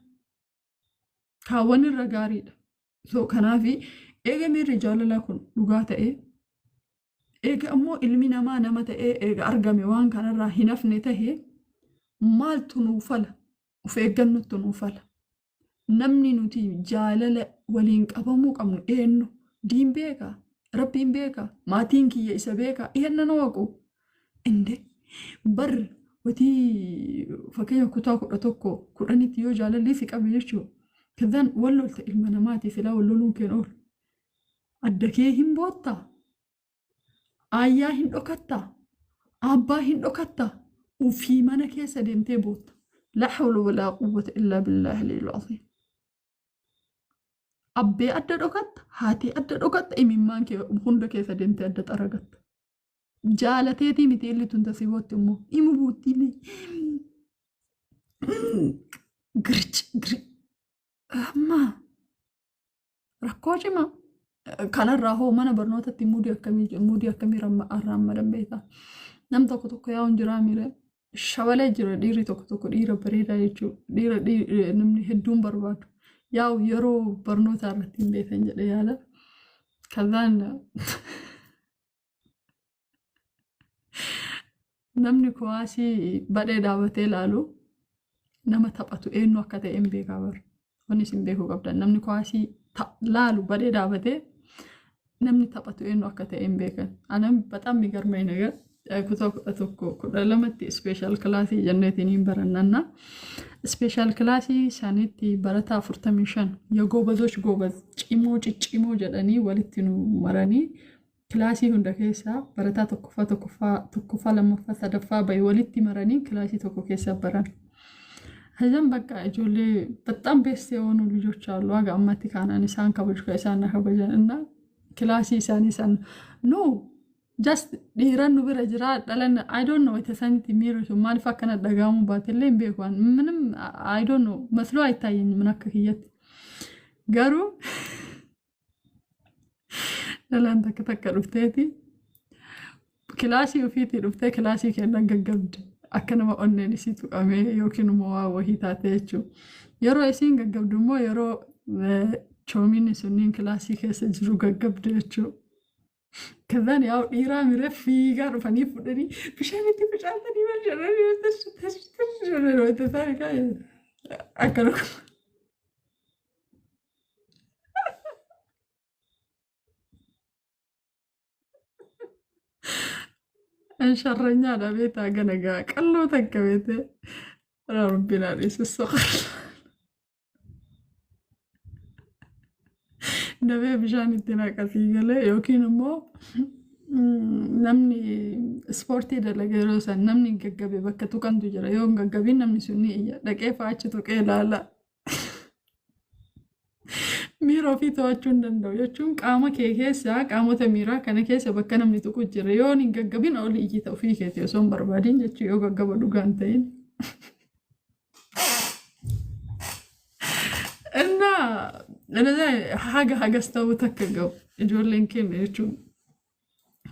kaawwanirra gaariidha so kanaafi eega miirri jaalalaa kun dhugaa ta'ee eega ammoo ilmi namaa nama ta'ee eega argame waan kanarraa hin hafne ta'ee maaltu nuufala of eeggannootu nuufala namni nuti jaalala waliin qabamuu qabnu eenyu diin beeka rabbiin beeka maatiin kiyya isa beeka ihanna nawaqu inde bar watii fakkeenya kutaa 11 kudhanitti yoo jaalallee si qabe jechuu kadhaan wallolta ilma namaatiif ilaa walloluun keen oolu adda kee hin bootta ayyaa hin dhokatta abbaa hin dhokatta ufii mana keessa deemtee bootta la hawla walaa quwwata illaa billaahi al-aliyyil aziim abbee adda dhokatta haatee adda dhokatta imimmaan kee hunda keessa deemtee adda xaragatta jaalateetii miti illi tun tasiibootti immoo imu buuttiilee girci amma rakkoo cimaa kanarraa hoo mana barnootatti muudii akkamii arraammadan beektaa nam tokko yaa'uun jiraa miire shabalee jira dhiirri tokko dhiira bareedaa jechuudha dhiira namni hedduun barbaadu yaa'u yeroo barnoota irratti hin beekan jedhe yaada kadhaan namni kuwaasii badhee dhaabatee ilaalu nama taphatu eenyu akka ta'e hin beekaa bara wanni isin beekuu qabdan namni kuwaasii laalu badhee dhaabatee namni taphatu eenyu akka ta'e hin beekan anam bataam migarmee nagar kutaa 11 special classii janneetiin hin barannanna special classii isaaniitti barataa 45 የጎበዞች ጎበዝ ጭሞ jedhanii walitti nu maranii kilaasii hunda keessaa barataa tokkoffaa lammaffaa sadaffaa bayi walitti maranii kilaasii tokko keessa baran hazan bakka ijoollee በጣም ቤስት የሆኑ ልጆች አሉ አጋ አማቲ ካናን ኢሳን ከበጅ ከኢሳን ከበጀን እና ክላሲ ኢሳን ኢሳን ኖ just dhiiran nu bira jira dhalan I don't know የተሰኒት የሚሩት ማልፋ ከነ ደጋሙ ባትለኝ ቤኳን ምንም I don't know መስሎ አይታየኝ ምን አከህየት ጋሩ dhalan takkarufteti ክላሲ ኦፊት ዱፍተ ክላሲ ከነ ገገብድ akkanama onneen isitu qamee yookiin immoo waa wahii taateechuu yeroo isiin gaggabdummoo yeroo choominni sunniin kilaasii keessa jiru gaggabde jechuu kadhaan yaa'u dhiiraa mire fiigaa dhufanii fudhanii bishaanitti bicaatanii wal jedhanii akkana انشرنيا على بيتا جنجا قلو تكبيته ربنا ليس الصخر نبي بجاني تنا كثيرة يمكن مو نمني سبورتي دلقيروسا نمني جعبي بكتو كان تجرا يوم جعبي نمني سنية لكيف أشتو كلا لا ميرو في توجهن دندو يجون كاما كيسا كاما تميرا كنا كيسا بكنا من تكوجر يوني جعبين أولي يجي توفيق يتيوسون بربادين جتشي يوجا جعبو دوغانتين أنا ده حاجة استوى تكجو يجولين كين يجون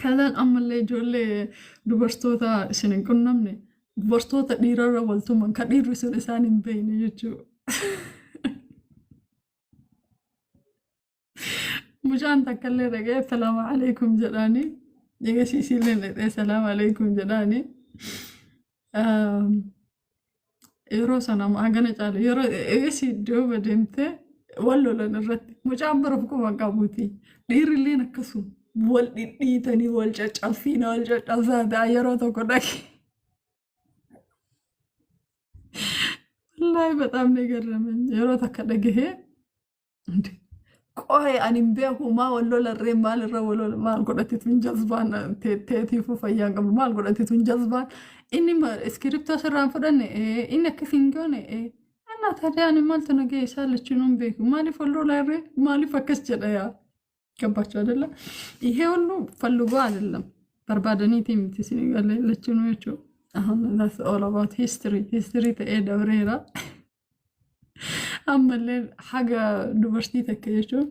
كذا أما اللي يجولي دوبرستوتا سنين كنا مني دوبرستوتا ديرا رولتو من كدير رسول إنسان بين يجو مجان تكلي رجع السلام عليكم جلاني يجي سيسيلين السلام عليكم جلاني يرو سنام أغنى جالي يرو إيسي جو بدمته والله لنا الرت مجان برفكم أقابوتي دير اللي نكسو والدي تاني والجج ألفينا والجج ألزاد يرو تقولك والله بتأم نجرمن يرو تكلجه قوي أنا مبيعه ما ولا الريم مال الرول ما قلت تون جذبان تأتي فوفيان قبل ما قلت تون جذبان إني ما سكريبت أسرع فرني إنك فينجوني أنا ترى أنا مالت أنا جاي سالت شنو بيك مالي فلو لاري مالي فكس جدا يا كبرت ولا إيه ولو فلو بعدلهم بربادني تيم تسيني قال لي لشنو يشو that's all about history تأيد أوريرا أما اللي حاجة دوبرتي تكيشو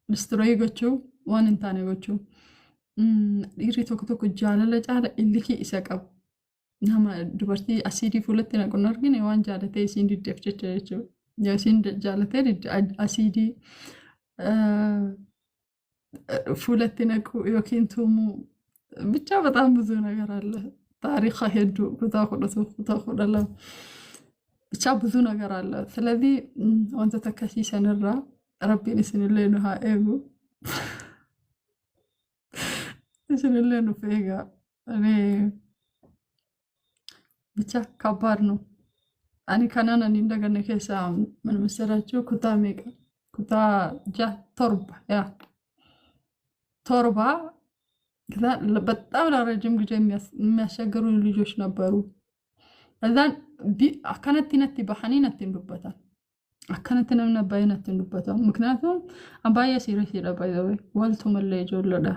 دستروي قتشو وان انتاني قتشو يري توك جالة جالة اللي كي إساقب نما دوبرتي أسيدي فولتنا قنرقين وان جالة تيسين دي دفجة جالة ياسين جالة تيري أسيدي فولتنا يوكين تومو بيتشا بطان بزونا قرال تاريخة هدو بتاخد الله ብቻ ብዙ ነገር አለ ስለዚህ ወንተ ተከሲሰንራ ረቢ ንስንለ ነው ሃኤቡ isin illee nuuf eegaa. Ani bicha kabbaad nu. Ani kanaan ani hin daganne keessaa mana misirachuu kutaa meeqa? Kutaa torba yaa torba በጣም ለረጅም ጊዜ የሚያስቸግሩ ልጆች ነበሩ። እዛን አካነት ነቲ በሐኒ ነቲ እንዱበታል አካነት ነባይ ነቲ እንዱበታል ምክንያቱም አባያ ሲሪስ ይደባይ ዘወይ ወልቱ መለ ጆለዳ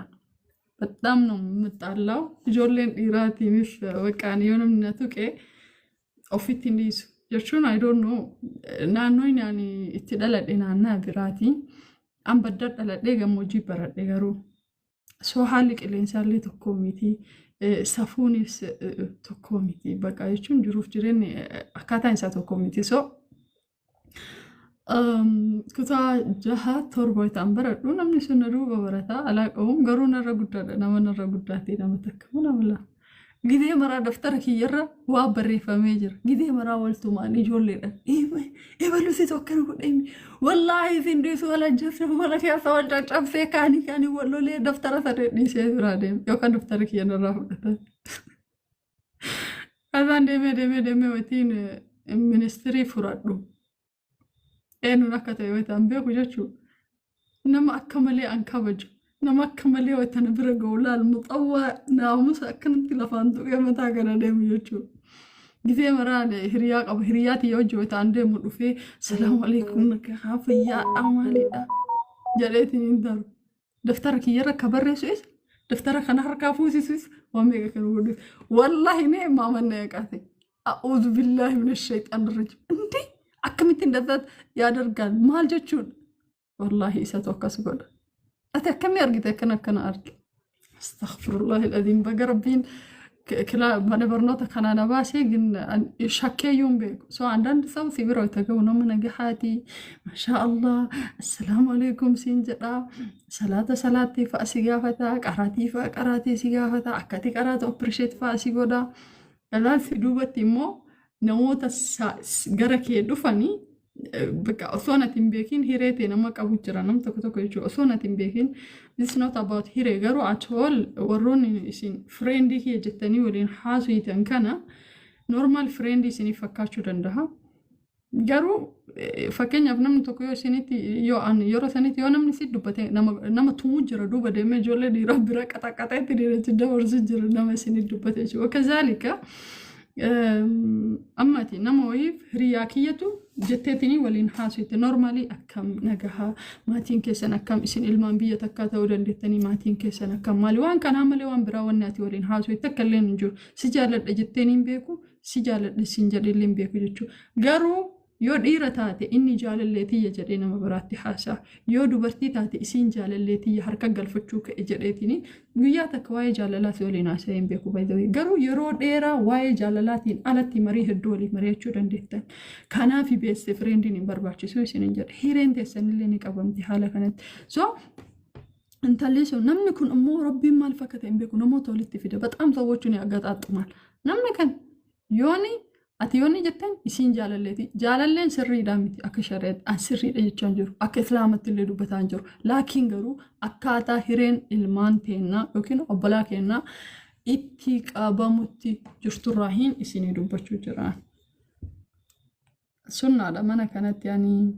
በጣም ነው የምጣላው ጆሌን ኢራቲ ሚፍ ወቃን የሆነም ነቱቄ ኦፊት እንዲስ ጀቹን አይ ዶንት ኖ ናኖኝ ያኒ እትደለደናና ቢራቲ አንበደር ደለደ ገሞጂ በረደ ገሩ So haalli qilleensaallee tokko miti safuunis tokko miti bakka jechuun jiruuf jireenyi akkaataan isaa tokko miti so kutaa 6-7 ta'an baradhu namni sun duuba barataa alaaqamuun garuu narra guddaadha nama narra guddaatee nama takka namla gidee maraa daftara kiyyarra waa barreeffamee jira gidee maraa waltumaan ijoolleedha ebalusi tokko godheemi wallaahi sindiisu wala jirtu wala keessa wal caccabsee kaanii wallolee daftara sadee dhiisee biraa deema yookaan daftara kiyyarraa fudhatan kasaan deemee watiin ministirii furadhu eenyuun akka ta'e wayitaan beeku jechuudha nama akka malee an kabaju nama akka malee waytan bira ga'ulaal muxawwaa naamusa akkanatti lafaan tuqee mataa kana deemu jechuudha. Gizee maraan hiriyaa qaba hiriyaati yoo hojii waytaan deemu dhufee salaamu alaikum nagaa fayyaa amaaliidha jedheetiin hin daru. Daftara kiyyarra akka barreessuis daftara kana harkaa fuusisuus waan meeqa kan godhu. Wallaahi mee maamanna eeqaate. A'uudhu billaahi mina shayxaan rajim. Inti akkamittiin dafat yaadargaan maal jechuudha. Wallaahi isatu akkas godha. أنت كم يرجع كنا أرجع استغفر الله العظيم بقى ربين كلا من برنوتك أنا نباسي جن شكّي يوم بيك سو عندنا سو سيبرو يتجاونا من نجحاتي ما شاء الله السلام عليكم سينجرا صلاة فأسيجافتا قراتي سيجافتا أكتي قرات أبرشيت فأسيجودا الآن في دوبة مو نموت جرك يدفني بقى أصلاً تنبيكين هيرتي نمك أبو جرانم تكو يجو أصلاً تنبيكين this not about هيرة جرو أطول وروني إسين فريندي هي جتني ولين حاسوي تنكنا normal فريندي سني فكاشو رندها جرو فكين يفنم تكو يو سنتي يو أن يورو سنتي يو نم نسيت دوبته نما توجر دوبة دم جولة دي رب برا كتا تدير تجدا ورزجر نما سنتي دوبته شو وكذلك أمتي نمويف رياكيته جتتني ولين حاسيت نورمالي أكم نجها ما تنكسن أكم إسن إلمان بيا تكاتا ودندتني ما تنكسن أكم مالي وان كان عملي وان براون ناتي ولين حاسيت تكلين نجو سجالة جتتني بيكو سجالة السنجال اللي بيكو جتشو قارو يود إيرتاتي إني جال الليتي يجرينا مبراتي حاسا يود برتي تاتي إسين جال الليتي حركة قلفتشوك إجريتني قياتك واي جالالات ولينا سيين بيكو بايدوي قارو يرود إيرا واي جالالاتين ألتي مريه الدولي مريه چودن ديتن كانا في بيس فريندين برباچي سوي سننجر هيرين تسن اللي نقبمتي حالة كانت سو انت ليسو نمني كن أمو ربي مال فكتين بيكو نمو تولدتي فيدا بطعم زوجوني أقاد أطمال نمني كان يوني أتيوني جتن إسين جالالين سرّي دامتي أكشريت أن سرّي دجانجر أكسلامة اللي دوبتانجر لكن غرو أكاتا هيرين إلمان تينا يمكن أبلا كينا إتيك أبامتي جشتراهين إسيني دوبتشو جران سنة لما كانت يعني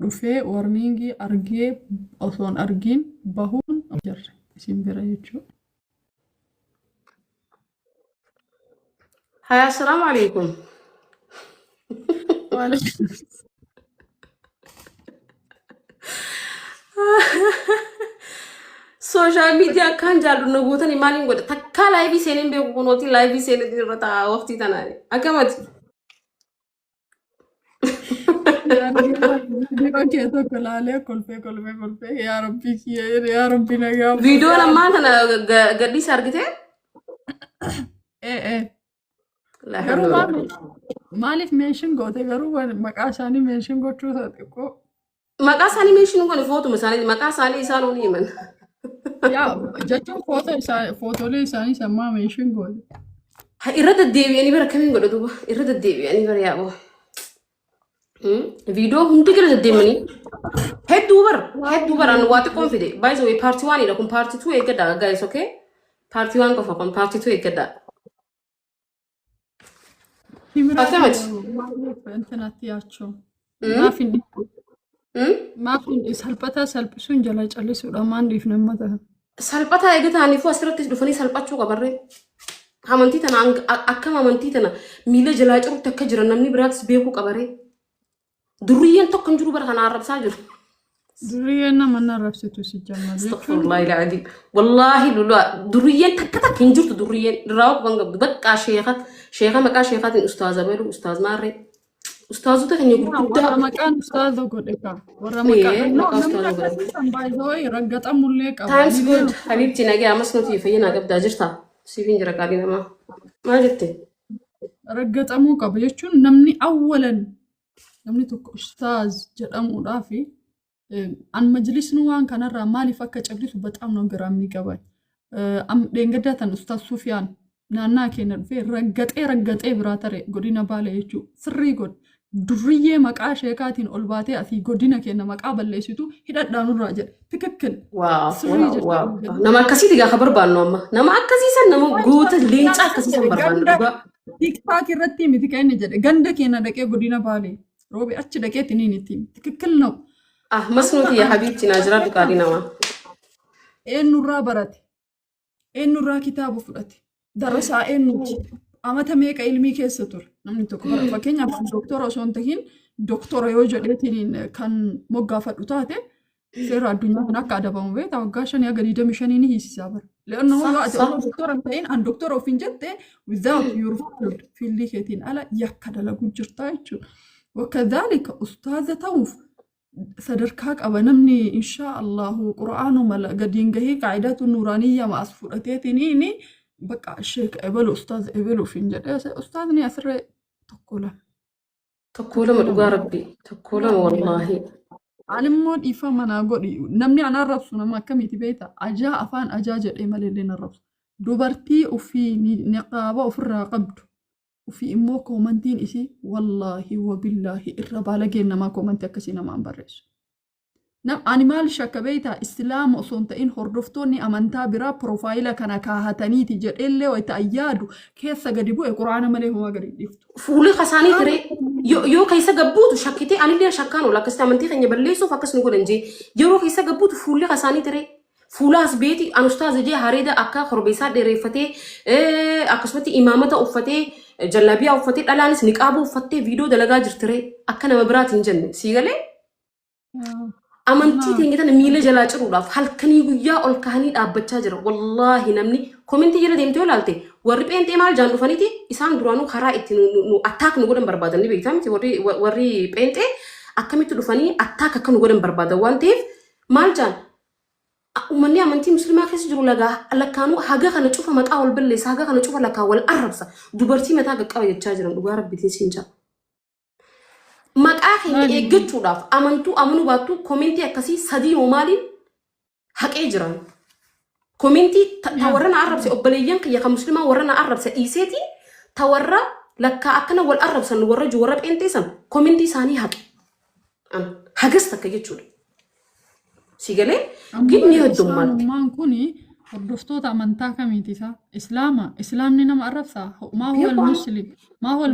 رفي ورنينجي أرجي أصلا أرجين بهون أجر إسين برايتشو هاي السلام عليكم. وعليكم سوشيال ميديا كان جالو نقولتني مالين قد تكا لايفي سينين بيكونوتي لايفي سينين دي رتا وقتي تناني أكمل كيتو كلالي كل في يا ربي نجاو فيديو لما أنا قدي سارقتي إيه لا garuu حول maaliif meeshin goote garuu maqaa isaanii meeshin gochuu xiqqoo maqaa isaanii meeshin kun footuma isaanii maqaa isaanii isaan olii himan yaa jechuun footoolee isaanii sammaa meeshin goote. irra deddeebi'anii bara kamiin godha duuba irra deddeebi'anii bara yaa'u viidiyoo hundi gara deddeemanii hedduu bar an waa xiqqoon fide by the way party 1 ila kun party 2 eeggadha guys okay party 1 qofa kun party 2 eeggadha fatamati እንትናትያቸው ማፊን ሰልፈታ ሰልፍሱን ጀላ ጨልሱudha maandiif nammata salphataa eegataaniifuu asirratti dhufanii salphachuu qabarree amantii tana akkam amantii tana miila jalaa cirutti akka jiran namni biraatis beekuu qabaree durriyyeen tokko hin jiru bara kana arrabsaa jiru. durriyyeen nama narrabsitu si jammaa astaghfirullah ilaahi wallahi lula durriyyeen takka takka hin jirtu durriyyeen diraawu ban gabdu bakka sheekha maqaa sheekhatiin ustaaza beelu ustaaz maarree ustaazota keenya gurguddaa maqaan ustaaza godhe ka warra maqaan baay'ee raggaxamullee qaba. Times good habibti nagee amas nuti fayyina qabdaa jirta siifin jira qaalii namaa maal jette raggaxamuu qaba jechuun namni awwalan namni tokko ustaaz jedhamuudhaa fi an majlisni waan kanarraa maaliif akka cabdisu bataam ነው ግራ የሚገባኝ ደንገዳታን ኡስታዝ ሱፊያን ናና keenya dhufee raggaxee biraa tare godina baala jechuu sirrii god durriyyee maqaa sheekaatiin ol baatee asii godina keenya maqaa balleessitu hidhadhaanurraa jedhe tikikkil nama akkasiiti gaafa barbaannu amma nama akkasiisan nama goota leenca akkasiisan barbaannu dhugaa tiktok irratti miti kan inni jedhe ganda keenya dhaqee godina baalee roobi achi dhaqee tiniin ittiin tikikkil ነው masnuuti yaa habiibti naa jiraadhu qaalii namaa eenyurraa barate eenyurraa kitaaba fudhate darasaa eenyuti amata meeqa ilmii keessa ture namni tokko fakkeenyaaf doktora osoo hin tahiin doktora yoo jedheetiin kan moggaafadhu taate seera addunyaa kan akka adabamu beektaa waggaa 5 haga 25 ni hiisisaa bara le'annoo yoo ati doktora hin tahiin an doktora ofiin jette without your field keetiin ala yakka dalagu jirtaa jechuudha wakadhalika ustaaza ta'uuf sadarkaa qaba namni insha allahu qura'aanuma gadiin gahii qaa'idatu nuuraaniyya maas fudhateetiin bakka sheek ebelu ustaaz ebelu fin jedhee ustaazni asirree tokko lama dhugaa rabbi tokko lama wallaahi animmoo dhiifama naa godhi namni an arrabsu nama akkamiiti beekta ajaa afaan ajaa jedhee malee arrabsu dubartii ofii niqaaba ofirraa qabdu ofii immoo koomantiin isii wallaahi wabillaahi irra baalageen namaa koomantii akkasii namaan barreessu. Ani maal shakka beektaa islaama osoo hin ta'in hordoftoonni amantaa biraa piroofaayila kana kaahataniiti jedheellee wayita ayyaadu keessa gadi bu'e quraana malee homaa gadi dhiftu. Fuulli kasaanii ture yoo keessa gabbuutu shakkitee anillee shakkaan oola akkasitti amantii keenya balleessuuf akkasuma godhan jee yeroo keessa gabbuutu fuulli kasaanii ture fuulaas beeti an ustaaza jee hareeda akka korbeessaa dheereeffatee akkasumatti imaamata uffatee jallabiyaa uffatee dhalaanis niqaaba uffattee viidiyoo dalagaa jirtire akka nama biraatiin jenne siigalee. amantii teenya tana miila jalaa ciruudhaaf halkanii guyyaa ol kahanii dhaabbachaa jira wallaahi namni komentii jala deemtee yoo ilaalte warri pheenxee maal jaan dhufaniiti isaan duraanuu karaa itti nu attaak nu godhan barbaadan ni beektaa miti warri pheenxee akkamitti dhufanii attaak akka nu godhan barbaadan waan ta'eef maal jaan uummanni amantii musliimaa keessa jiru lakkaanuu haga kana cufa maqaa wal balleessa haga kana cufa lakkaa wal arrabsa dubartii mataa qaqqaba jechaa jiran dhugaa rabbitiin siin jaa. Maqaa keenya eeggachuudhaaf amanuu baattu komentii akkasii sadii maaliin haqee jiran. Komentii tawarra na arrabse obboleeyyan kiyya kan musliimaa warra na arrabse dhiiseeti tawarra lakkaa akkana wal arrabsan warra pheenxeessan komentii isaanii haqe. Hagas takka jechuudha. Sigalee gidni heddummaatti. hordoftoota amantaa kamiiti isaa islaamni nama arrabsaa maa huwa muslim maa huwa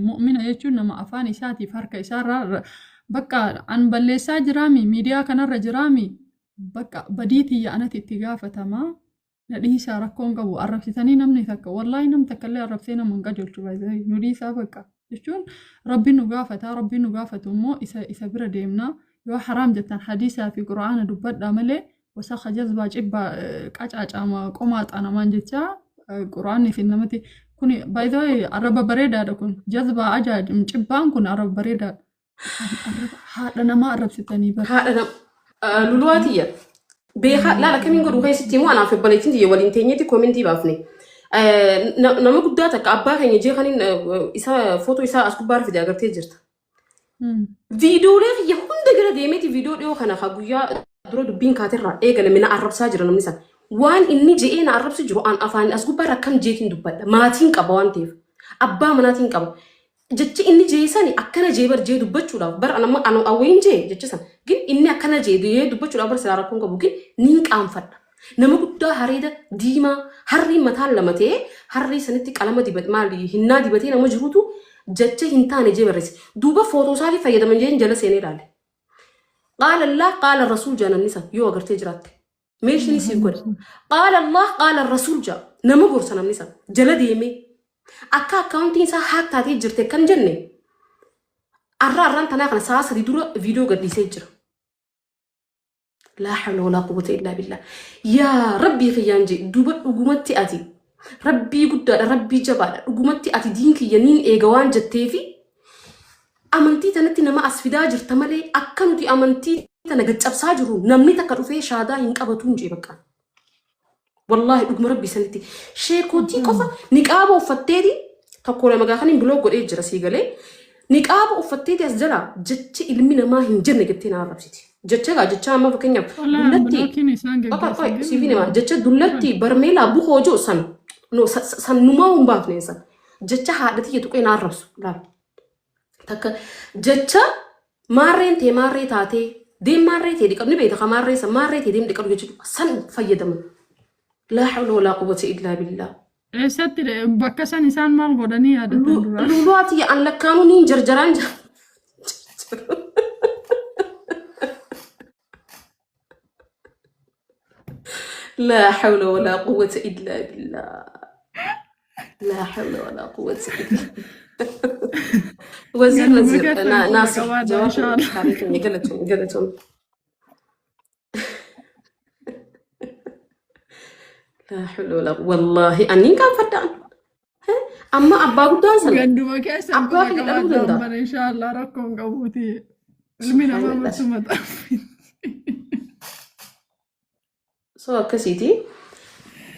mu'mina jechuun nama afaan isaatiif harka isaarraa bakka an balleessaa jiraami miidiyaa kanarra jiraami bakka badiitii yaanati itti gaafatamaa nadhiisaa rakkoon qabu arrabsitanii namni takka wallaahi nam takkallee arrabsee nama hin qajeelchu baay'ee nudhiisaa bakka jechuun rabbiin nu gaafata rabbiin nu gaafatu immoo isa bira deemnaa yoo haraam jettan hadiisaa fi quraana dubbadhaa malee وسخ جذبة جبا قاچاچا ما قماط انا مانجتا قران في نمتي كوني باي ذا عرب بريدا دكون جذبة اجاج مجبان كون عرب بريدا هذا ما عرب ستاني بس هذا لولواتيه بيخا لا كم يقولوا هي ستي وانا في بليتين دي ولينتينيتي كومنتي بافني نما قداتك ابا كان يجي خلين اسا فوتو اسا اسكبار في داغرتي جرت فيديو لي يهون دغرا ديمتي فيديو ديو خنا خغيا درو دبين كاترا ايغل من عربسا جرا نمسا وان اني جينا عربس جرو ان افان اسكبار كم جيتين دبد ماتين قبوان تيف ابا مناتين قبو jechi inni jeesani akkana jee bar jee dubbachuudhaaf bar ana awwayin jee jechisan gin inni akkana jee dubbachuudhaaf bar silaa rakkoon qabu gin niin qaanfadha nama guddaa hareeda diimaa harrii mataan lama ta'ee harrii sanitti qalama dibat maali hinnaa dibatee nama jirutu jecha hin taane jee barreesse duuba footoo isaatii fayyadaman jeen jala seenee ilaale qaala Allah qaala rasuul jaanan nisan yoo agartee jiraatte meeshin isii godha qaala Allah qaala rasuul jaa nama gorsa namni san jala deemee akka akkaawuntiin isaa haak taatee jirte kan jenne arraan tanaa kana sa'a sadii dura viidiyoo gadhiisee jira. Laa hawla walaa quwwata illaa billah. Yaa rabbii kiyyaan jee duuba dhugumatti ati rabbii guddaadha rabbii jabaadha dhugumatti ati diin kiyya niin eega waan jetteefi amantii tanatti nama as fidaa jirta malee akka nuti amantii tana gaccabsaa jiru namni takka dhufee shaadaa hin qabatuun jee bakka. Wallahi dhuguma rabbii sanitti sheekotii qofa niqaaba uffatteeti tokko lama gaafaniin biloo godhee jira sii galee niqaaba uffatteeti as jala jechi ilmi namaa hin jenne jettee na arrabsiti. Jecha gaa jecha amma fakkeenyaaf dullatti siifi namaa jecha dullatti barmeelaa buhoo joo san numaa hin baafne san jecha haadhati jedhu qeen arrabsu laal takka jecha maarreen tee maarree taatee deem maarree tee dhiqabni beekta ka maarree san maarree tee deem dhiqabdu jechuudha san fayyadaman. لا حول ولا قوة إلا بالله. ستر بكسان إنسان ما الغداني هذا. لولاتي أن لك كانوا نين جرجران. لا حول ولا قوة إلا بالله. لا حول ولا قوة إلا بالله. وزير ناس جواب قالتهم لا حول ولا قوة والله أني كان فدان أما أبا قدان سنة قدوما كيسا أبا قدان إن شاء الله ركم قبوتي المينا ما مسومة سواء كسيتي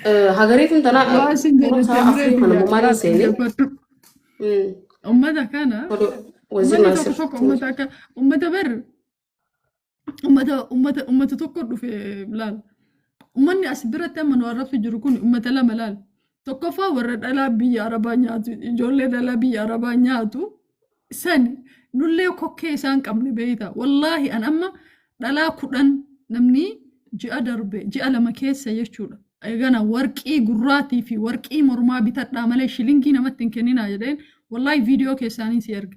هاجريت انت انا افريقيا انا ممارسه سيني أمتها كان وزير ناصر أمتها بر أمتها تقر في بلاد أمني أسبرت من ورا في جركون أمتها لا ملال تقفا ورد ألا بي عربانياتو جولة ألا بي عربانياتو سن نولي كوكي سان كمني بيتا والله أنا أما ألا كودن نمني جاء دربي جاء لما كيس يشولا أيغانا ورقي قراتي في ورقي مرما بتاتا مالي شلينكي نمتن كنينا جدين والله فيديو كيساني سيرق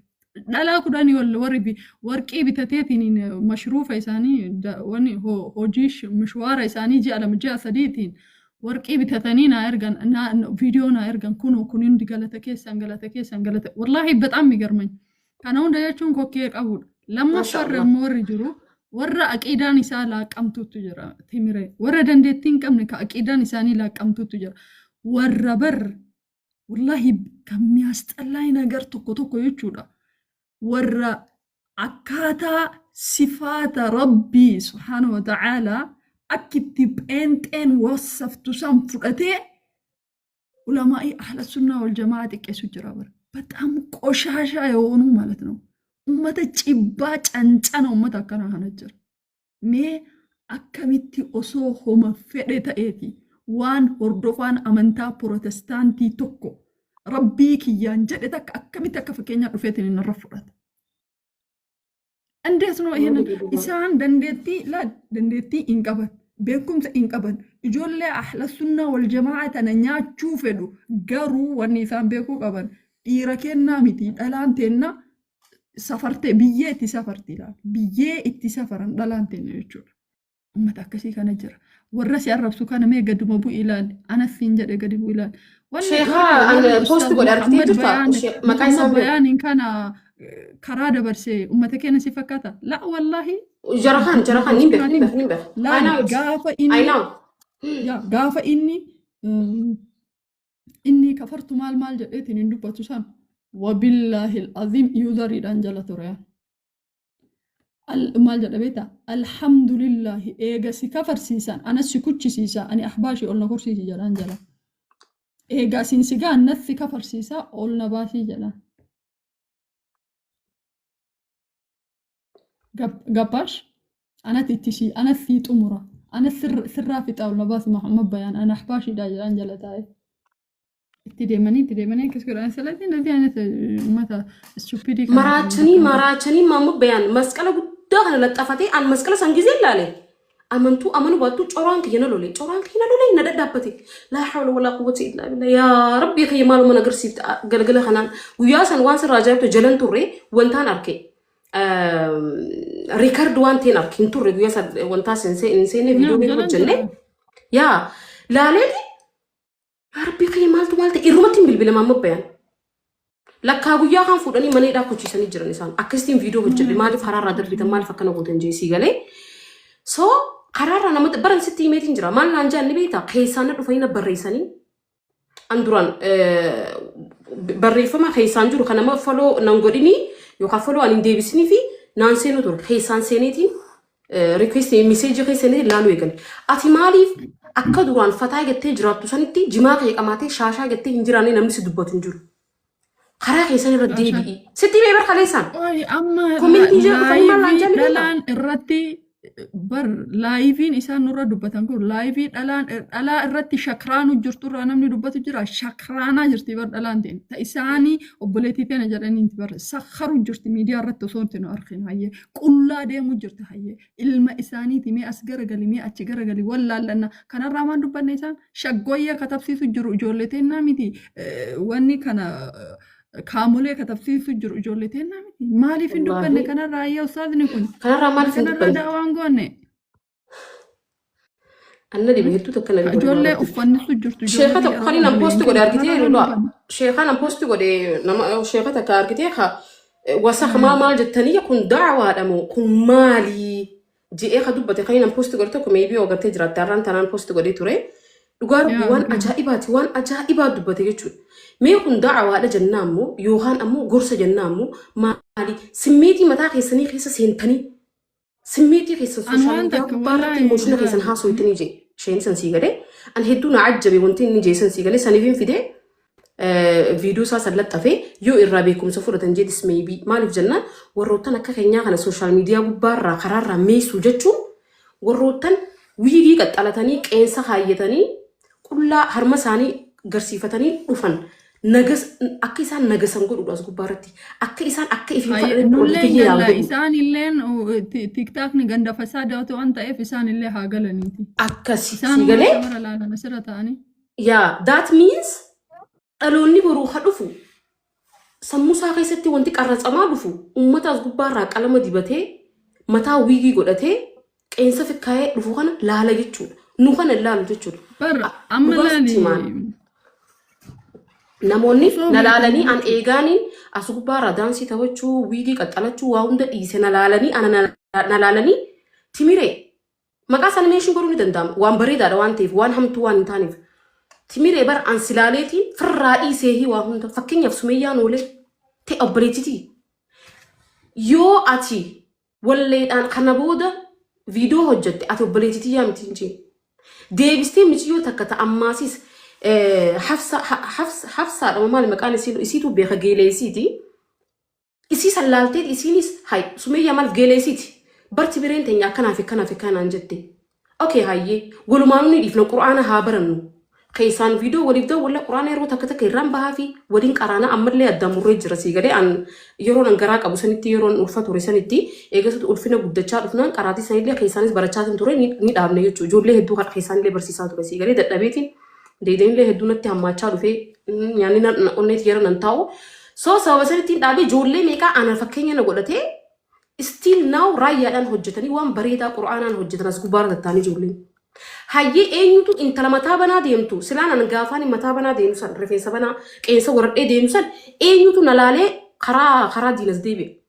لا كوداني ولا ورقي بتاتيتين مشروف إساني واني هو جيش مشوار إساني جاء لما جاء سديتين ورقي بتاتانينا إرغان أنا فيديونا إرغان كونين دي غلطة كيسان والله بتعمي قرمين كانون دايشون كوكيك أول لما فر موري جرو ورا أكيدان إسان لا قمتو تجرى تيميري ورا دندتين كمني كأكيدان إساني لا قمتو تجرى ورا بر والله كم يستألاي نغر توكو يجودا ورا أكاتا صفات ربي سبحانه وتعالى أكتب أنت وصفتو سنفرتي علماء أهل السنة والجماعة كيسو جرابر بتأم قشاشا يونو مالتنو أمتا جباج أنتانا أمتا كنا هنجر مي أكاميتي أسو هما فريتا إيتي وان هردوفان أمنتا بروتستانتي توكو ربي كي ينجدتك أكاميتا كفكينيا رفيتين نرفرت أنديسنو هنا إسان دندتي إنقبت بيكم إنقبت إجول أهل السنة والجماعة ننيا تشوفدو قروا والنسان بيكو قبن إيراكينا ميتي ألانتينا سافرتي بيي سافرتي لا بيي اتي سافرن دلانتين يجور امتا كسي كان جرا ورسي عرب سكان ما قد مبو إلان أنا فينجر قد مبو إلان شيخا أنا بوست قول أرتي جرتا مكاي سامبي بيان إن كان كرادة برسي امتا كينا سفكاتا لا والله جرخان نيمبه لا قافة إني يا قافة إني كفرت مال جئتني ندوبة تسام وبالله العظيم يوزري دانجلا تريان المال جدا بيتا الحمد لله إيجا سكفر سيسان أنا سكوتشي سيسا أنا أحباشي أولنا كورسي جلان جلا إيجا سينسيجان نثي كفر سيسا أولنا باسي جلا قباش أنا تتشي أنا ثيت أمورا أنا ثرافت أولنا باسي محمد بيان أنا أحباشي دا جلان جلا تاي تدمني كسر أنا سلاتين الذي أنا متى stupid maraachanii maammoo bayaan masqala guddaa kana laxafatee an masqala san gizee ilaale amantuu amanu baattuu coraan kiyya na lolee na dadhaabbate laa hawla walaa quwwata illaa billah yaa rabbi kiyya maaluma na agarsiifte galgala kanaan guyyaa san waan sirraa ajaa'ibtu jalan turre wantaan arke record waan ta'een arke hin turre guyyaa san wantaa seenne viidiyoo beeku hojjenne yaa laaleeti yaa rabbi kiyya maaltu irrumatti hin bilbile maammoo bayaan lakkaa guyyaa kan fuudhanii mana hidhaa kochiisanii jiran isaan akkasitiin viidiyoo hojjedhe maaliif haraarraa darbitan maaliif akkana gootan jeesii galee so haraarraa namoota baran sitti himeetiin jira maal naan jaan ni beektaa keessaan dhufanii na barreessanii an duraan barreeffama keessaan jiru kan nama foloo nan godhini yookaan foloo an hin deebisinii fi naan seenu ture keessaan seeneetiin request message keessanii laaluu eegale ati maaliif akka duraan fataa gattee jiraattu sanitti jimaa kee qamaatee shaashaa gattee hin jiraanne namni si dubbatu hin jiru. خراج يسني ردي بي ستي بيبر خليسان أي أما كومنتي جا فما لانجا دلان الرتي بر لايفين إنسان نور دبتان كور لايفين دلان ألا الرتي شكران وجرتور أنا من دبتو جرا شكرانا جرتي بر دلان دين تإساني وبلتي تنا جراني تبر سخر وجرتي ميديا رتو صوتنا أرخين هاي كلها ده مجرت هاي إلما إساني تيمي أسجر قلي مي أتشجر قلي ولا لأن كان الرمان دبنا إنسان شقوية كتب سيسو جولتين نامتي واني كان كامولة كتبتي في جولتين مالي في الدكان كان رأي أستاذ نكون كان رأي في الدكان كان رأي وانغوني أنا دي بهتو تكنا جولة أفني سجرت شيخة خلينا نبوست قدر أركتيه لا شيخة نبوست قدر نما شيخة تكاركتيه خا وسخ ما مال جتني يكون دعوة دمو كن مالي جي إيه خدوب بتخلينا نبوست قدر تكو ميبي وقت تجرا تران تران بوست قدر توري لقار وان أجائبات دبته يجون ما يكون دعوة على جنامو يوهان أمو قرص جنامو مالي سميتي متى خيسني خيس سنتني سميتي خيس سوشيال ميديا بارتي موشنا خيسن هاسو يتني جي شين سنسيغلي أن هدونا عجبي وانتين نجي سنسيغلي سنيفين في ده فيديو ساسلت أفي يو إرابيكم سفورة تنجد اسمي بي مالي في جنة وروتنا كخينيا على السوشيال ميديا ببارا قرار ميسو جتشو وروتن ويجي قد على تاني كأنسا خايتاني كلها هرمساني قرصيفتاني وفن نجس أكيسان نجسان قول وراس قبارتي أكيسان أكيف نولين إسان اللين تيك تاك نجندا فساد أو أنت إسان اللي هاجلنيتي أكاسي سيجلي لا نسرة تاني يا that means ألوني بروح ألفو سموسا كيستي وانتك أرز أما ألفو أمتا قبارك على ما دبته متى ويجي قلته كأنسا في كاي ألفو خنا لا لا يجود نوخنا لا لا يجود بر أملاني namoonni nalaalanii an eegaaniin as gubbaarraa daansii taphachuu wiigii qaxxalachuu waa hunda dhiise nalaalanii ana nalaalanii timiree maqaa sana meeshin godhuu ni danda'ama waan bareedaadha waan ta'eef waan hamtuu waan hin taaneef timiree bar an silaaleetiin firraa dhiiseehi waa hunda fakkeenyaaf sumeyyaan oolee ta'e obboleettitii yoo ati walleedhaan kana booda viidiyoo hojjette ati obboleettitii yaa miti hin deebistee miti yoo takka ta'ammaasis حفصة لما مال مكان يسيتو بيخ جيليسيتي يسي سلالتي يسينيس هاي سمية مال جيليسيتي برتي برين تنيا كنا في جدي أوكي هاي قولوا ما نوني يفنو قرآن هابرنو كيسان فيديو وليفدو ولا قرآن يرو تكتك يرام بها في ودين قرانا أمر لي الدم رج رسيجلي عن يرون أنقراك أبو سنتي يرون ألفة ورسنتي إجازت ألفنا بدتشار ألفنا قراتي سنة لي كيسانيس برتشات توري نيد أبني يجو جور لي هدو كيسان لي برسيسات رسيجلي دبيتي ديدين لي هدونا تهم شارو في يعني نقولني يرون ننتاو سو سواسرتي دابي جور لي ميكا أنا فكيني نقولته still now رأي أنا هجتني وان بريدا قرآن أنا هجتنا سكوبار التاني جور لي هاي أينتو إنت لما تابنا ديمتو سلان أنا قافاني ما تابنا ديمسان رفيسا بنا كينسا ورد ديمسان أينتو نلالي خرا دينس ديبي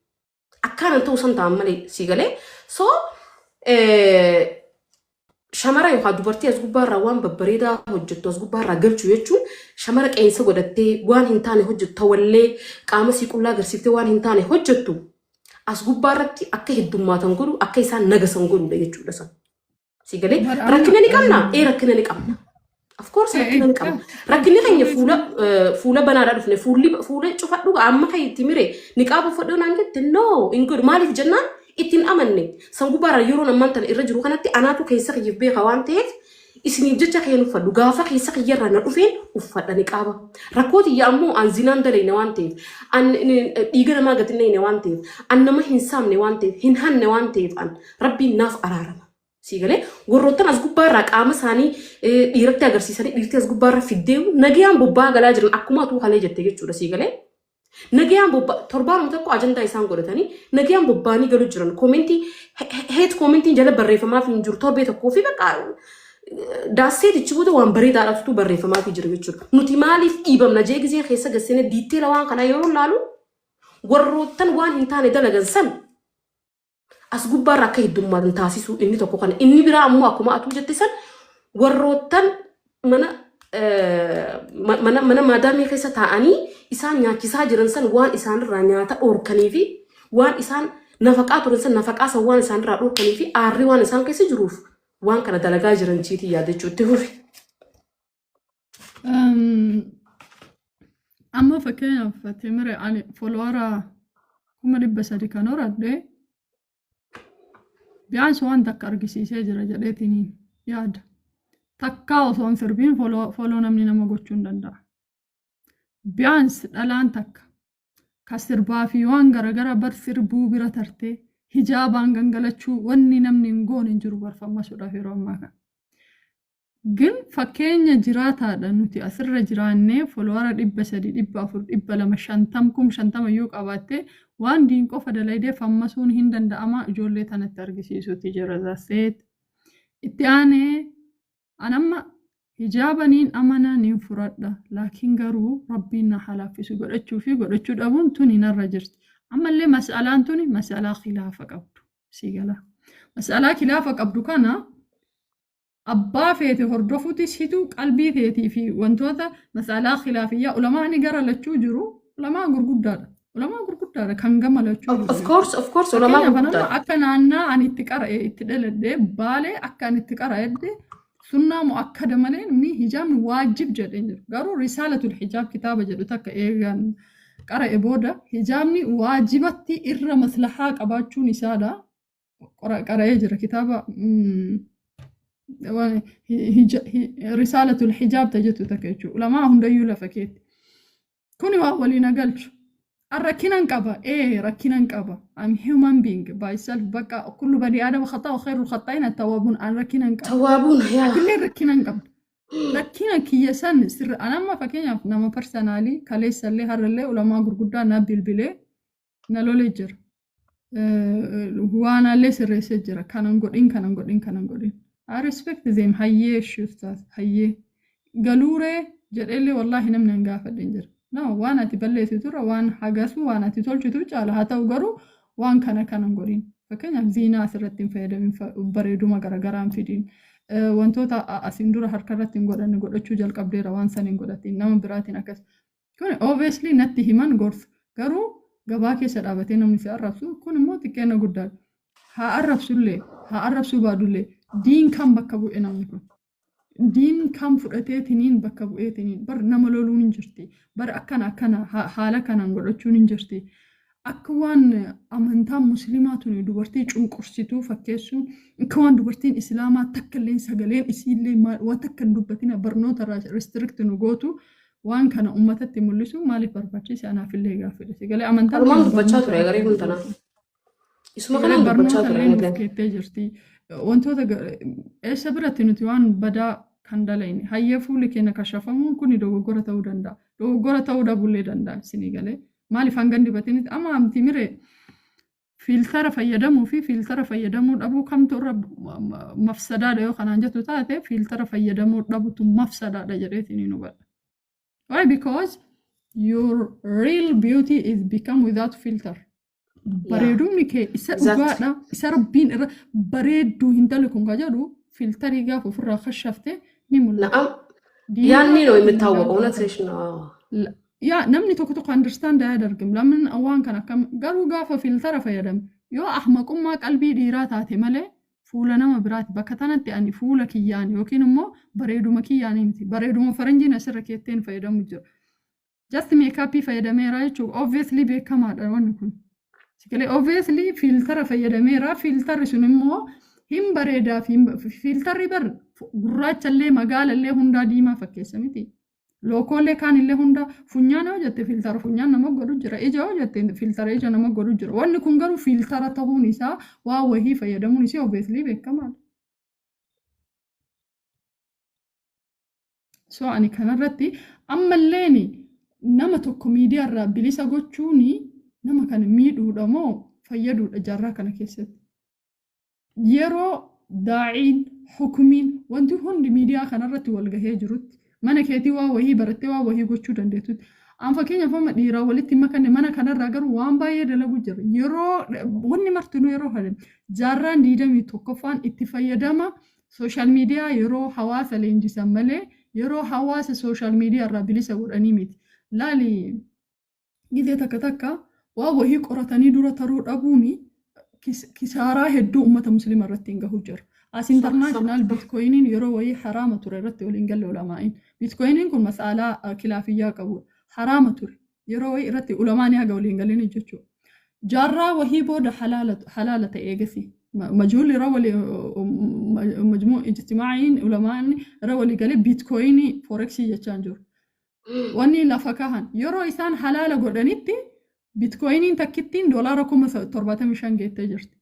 أكان أنتو سنتعملي سيغالي سو شمارا يوخا دوبرتي أسقو بارا وان ببريدا هجتو أسقو بارا قلتو يجو شمارا كينسا قدتي وان هنتاني هجتو والي قامسي كولا غرسيفتي وان هنتاني هجتو أسقو بارتي أكي هدوماتان قلو أكي سان نغسان قلو دا يجو لسان سيغالي ركنا نقامنا إيه ركنا نقامنا of course ركنا نقامنا ركنا خيني فولا بنادا دفني فولا شوفات لوغا عما خي تيميري نقابو فدو نانجت no إنكور مالك جنان إتين أمني سنقو بارا يورو نمانتان إرجرو خانتي أناتو كيسا خيف بيغا وانتيف isiniif jecha keen uffadhu gaafa keessa kiyyarra na dhufeen uffadha niqaaba rakkooti yaa ammoo an zinaan dalayne waan ta'eef an dhiiga namaa gatinne waan ta'eef an nama hin saamne waan ta'eef hin hanne waan ta'eef an rabbiin naaf araarama siigalee warroottan as gubbaarraa qaama isaanii dhiiratti agarsiisanii dhiirti as gubbaarra fiddee nagayaan bobbaa galaa jiran akkuma atuu kalee jettee jechuudha siigalee nagayaan bobbaa torbaan tokko ajandaa isaan godhatanii nagayaan bobbaanii galu jiran koomentii heet koomentiin jala barreeffamaaf hin jiru torbee tokkoo fi bakka daasee dichibuuta waan bareedaadhaatu barreeffamaa fi jiru jechuudha. Nuti maaliif dhiibamna jee gisee keessa gassine diiteela waan kana yeroo laalu warroottan waan hin taane dalagan san as gubbaarra akka heddummaatan taasisu inni tokko kana inni biraa ammoo akkuma atuu jette san warroottan mana maadaamii keessa taa'anii isaan nyaachisaa jiran san waan isaanirraa nyaata dhoorkanii fi waan isaan nafaqaa turan san nafaqaa san waan isaanirraa dhoorkanii fi aarri waan isaan keessa jiruuf waan kana dalagaa jiran jiitii yaadachuutti hufi. Amma fakkeenyaaf Timire ani folloora 300 kan horadhe biyaansi waan takka argisiisee jira jedheetiin yaada. Takkaa osoo hin sirbiin foloo namni nama gochuu hin danda'a. Biyaansi dhalaan takka ka sirbaa fi waan garagara bar sirbuu bira tartee hijaabaan gangalachuu wanni namni hin goone hin jiru barfamasuudhaaf yeroo ammaa kana. Gin fakkeenya jiraataadha nuti asirra jiraannee folloora 300 400 250 50 iyyuu qabaattee waan diin qofa dalaydee fammasuun hin danda'ama ijoollee tanatti argisiisuutti jira zaseet. Itti aanee anamma hijaabaniin amana niin furadha laakiin garuu rabbiin na halaffisu godhachuu fi godhachuu dhabuun tun hinarra jirti. Ammallee mas'alaan tuni mas'alaa khilaafa qabdu sigala. Mas'alaa khilaafa qabdu kana abbaa feete hordofuutis hitu qalbii feetii fi wantoota mas'alaa khilaafiyyaa ulamaa ni gara lachuu jiru ulamaa gurguddaadha. Ulamaa gurguddaadha kan gama lachuu jiru. Of course ulamaa gurguddaadha. Akka naannaa ani itti qara'e itti dhaladhee baalee akka ani itti qara'edde sunnaa mu'akkada malee ni hijaabni waajib jedhee jiru. Garuu risaalatul hijaab kitaaba jedhu takka eegan qara'e booda hijaabni waajibatti irra maslahaa qabaachuun isaadha. Qara'ee jira kitaaba risaalatul hijaab tajetu takka jechuudha. Ulamaa hundayyuu lafa keetti. Kuni waan waliin agalchu. Rakkinan qaba. Rakkinan qaba. I'm human being by self. Bakka kullu bani aadama khata wa khairul khata'in at-tawwabun. An rakkinan qaba. Tawwabun yaa. Kulli rakkinan qaba. Rakkina kiyya san sirri anamma fakkeenyaaf nama personaalii kaleessallee harrallee ulamaa gurguddaa na bilbilee na lolee jira. Waanallee sirreessee jira. Kanan godhin. I respect them. Hayyee shuftaas hayyee. Galuuree jedheellee wallahi namni hin gaafadhin jira. No, waan ati balleessitu turre waan hagasu waan ati tolchitu caala haa ta'u garuu waan kanan godhin. Fakkeenyaaf ziinaa asirratti hin fayyadamin bareeduma garagaraan fidin. Wantoota asiin dura harka irratti hin godhanne godhachuu jalqabdeera waan san hin godhatin nama biraatiin akkas. Kun obviously natti himan gorsa. Garuu gabaa keessa dhaabatee namni si arrabsu kun immoo xiqqeena guddaadha. Haa arrabsuu baadullee diin kan bakka bu'e namni kun. Diin kan fudhateetiniin bakka bu'eetiniin bar nama loluun hin jirti. Bar akkana haala kanaan godhachuun hin jirti. Akka waan amantaan musliimaa tuni dubartii cunqursituu fakkeessuun akka waan dubartiin islaamaa takka illee sagaleen isiillee waan takka hin dubbatina barnoota restrict nu gootu waan kana uummatatti mul'isu maaliif barbaachise anaaf illee gaafadhe. Sagalee amantaan Walumaan dubbachaa ture garee kun tanaa. Isuma kanaan dubbachaa ture. Keettee jirti. Wantoota eessa biratti nuti waan badaa kan dalayne hayyee fuulli keenya kashafamuun kun dogoggora ta'uu danda'a. Dogoggora ta'uu dhabullee danda'a isinii galee. Maaliif hangan dibatinitti amma amti mire filtara fayyadamuu fi filtara fayyadamuu dhabuu kamtu irra mafsadaadha yoo kanaan jettu taate filtara fayyadamuu dhabutu mafsadaadha jedheetiin hubadha. Why? Because your real beauty is become without filter. Bareedumni kee isa dhugaadha isa rabbiin irra bareedduu hin talle kun jedhu filtarii gaafa ofirraa kashafte ni mul'ata. Yaanni ነው የምታወቀው እውነትሽ ነው። yaa namni tokko understand yaa dargim lamin waan kana akkam garuu gaafa filtara fayyadam yoo ahmaqummaa qalbii dhiiraa taate malee fuula nama biraati bakka tanatti ani fuula kiyyaan yookiin immoo bareeduma kiyyaanii miti bareeduma faranjiin asirra keetteen fayyadamu jira. Just makeup fayyadameera jechuun obviously beekamaadha wanni kun. Sikalee obviously filtara fayyadameera filtarri sun immoo hin bareedaa fi filtarri bar gurraacha illee magaala illee hundaa diimaa fakkeessa miti. Lookoolee kaan illee hunda funyaan yoo jette filtara funyaan nama godhu jira. Ija yoo jette filtara ija nama godhu jira. Wanni kun garuu filtara ta'uun isaa waa wahii fayyadamuun isii obviously beekamaadha. So ani kanarratti ammalleen nama tokko miidiyaa irraa bilisa gochuun nama kana miidhuudha moo fayyaduudha jaarraa kana keessatti. Yeroo daa'iin hukumiin wanti hundi miidiyaa kanarratti wal gahee jirutti mana keetii waa wahii barattee waa wahii gochuu dandeettutti. An fakkeenyaaf amma dhiiraa walitti makane mana kanarraa garuu waan baay'ee dalagu jira. Yeroo wanni martinuu yeroo hadan jaarraan 21ffaan itti fayyadama sooshaal miidiyaa yeroo hawaasa leenjisan malee yeroo hawaasa sooshaal miidiyaa irraa bilisa godhanii miti. Laali gizee takka takka waa wahii qoratanii dura taruu dhabuun kisaaraa hedduu uummata musliima irratti hin gahu jira. As international bitcoinin yeroo wayii haraama ture irratti waliin galle ulamaa'in. Bitcoinin kun mas'alaa kilaafiyyaa qabu. Haraama ture. Yeroo wayii irratti ulamaan haga waliin galanii jechuudha. Jaarraa wahii booda halaala ta'e eegasi. Majhuul yeroo walii majmuu ijtimaa'iin ulamaan yeroo walii galee bitcoinii foreksii jechaan jiru. Wanni lafa kahan yeroo isaan halaala godhanitti bitcoiniin takkittiin doolaara 75 geettee jirti.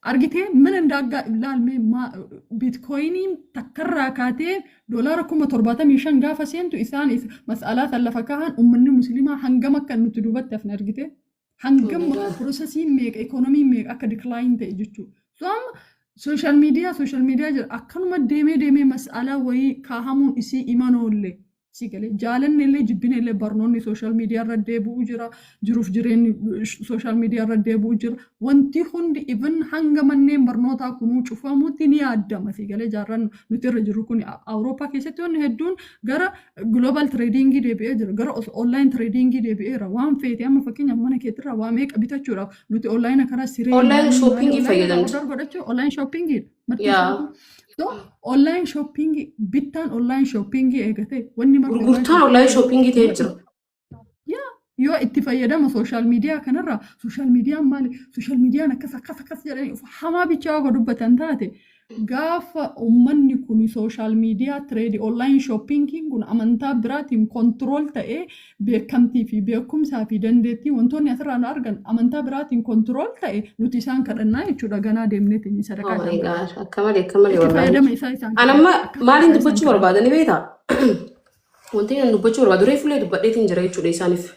Argitee mana ndaggaa ilaalmee bitcoiniin takkarraa kaatee doolaara 75 gaafa seentu isaan mas'alaa lafa kahan ummanni musliimaa hangam akka nuti duubatti hafne argitee hangam prosesiin meeqa ikoonomiin meeqa akka decline ta'e jechuudha. So amma sooshaal miidiyaa jira akkanuma deemee mas'alaa wayii kaahamuun isii imanoollee sigale jaalanni illee jibbina illee barnoonni sooshaal miidiyaa irra deebi'uu jira jiruuf jireenyi sooshaal miidiyaa irra deebi'uu jira wanti hundi even hanga manneen barnootaa kunuu cufamuutti ni yaaddama sigale jaarran nuti irra jiru kun awurooppaa keessatti wanni hedduun gara global tradingii deebi'ee jira gara online tradingii deebi'eera waan feete amma fakkeenyaaf mana keetirraa waa meeqa bitachuudhaaf nuti online karaa siree online shoppingii fayyadamtu godhachuu online shoppingii yaa So online shopping bittaan online shopping eegate wanni gurgurtaan online shopping ta'ee jira. Yoo itti fayyadama sooshaal miidiyaa kanarraa sooshaal miidiyaan maali sooshaal miidiyaan akkas jedhanii hamaa bichaa waa dubbatan taate gaafa ummanni kun sooshaal miidiyaa tireedii online shoppingiin kun amantaa biraatiin kontirool ta'ee beekamtii fi beekumsaa fi dandeettii wantoonni asirraan argan amantaa biraatiin kontirool ta'e nuti isaan kadhannaa jechuudha ganaa deemneetiin sadaqaa akka malee wallaahi. Anamma maaliin dubbachuu barbaadani beektaa? Wanti ani dubbachuu barbaadu reefulee dubbadheetiin jira jechuudha isaaniif.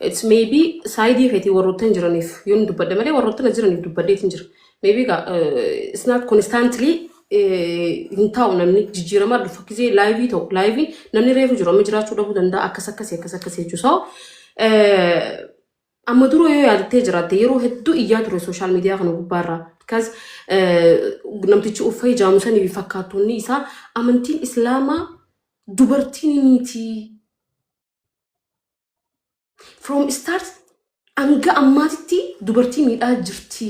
It's maybe saayidii feetii warroottan jiraniif yoo dubbadde malee warroottan jiraniif dubbadheetiin jira. Maybe it's not constantly hin taa'u namni jijjiiramaa dhufu akkasii laayivii ta'u laayivii namni reefu jiru amma jiraachuu dhabuu danda'a akkas akkasii jechuusaa. Amma duroo yoo yaadattee jiraatte yeroo hedduu iyyaa ture sooshaal miidiyaa kana gubbaarraa. Because namtichi uffee jaamusanii fi fakkaatonni isaa amantiin islaamaa dubartiin miti. From start hanga ammaatitti dubartii miidhaa jirti.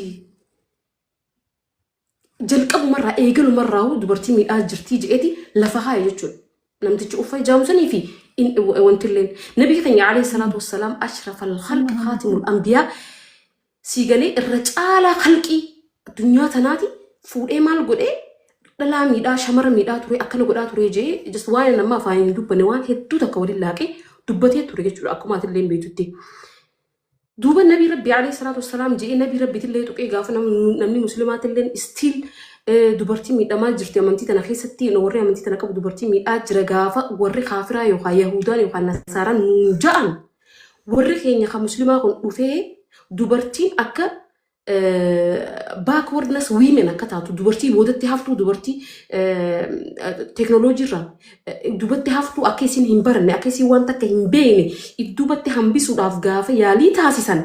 Jalqabumarraa eegalumarraa dubartii miidhaa jirti jedheeti lafa haaya jechuudha. Namtichi uffee jaamusanii fi wantilleen nabii keenya alayhi salaatu wassalaam ashrafal khalqi khaatimul anbiyaa siigalee irra caalaa khalqii addunyaa tanaati fuudhee maal godhee dhalaa miidhaa shamara miidhaa ture akkana godhaa ture jee just waan nama afaaniin dubbanne waan hedduu takka waliin laaqee dubbatee ture jechuudha akkuma atilleen beektutti. Duuba nabii rabbi alayhi salaatu wassalaam jee nabii rabbiitillee tuqee gaafa namni muslimaatilleen stiil dubartii miidhamaa jirti amantii tana keessatti warri amantii tana qabu dubartii miidhaa jira gaafa warri kaafiraa yookaan yahudaan yookaan nasaaraan nuun ja'an warri keenya kan muslimaa kun dhufee dubartiin akka backwardness women akka taatu dubartii boodatti haftuu dubartii teknooloojiirraa duubatti haftuu akka isin hin baranne akka isin waan takka hin beekne duubatti hambisuudhaaf gaafa yaalii taasisan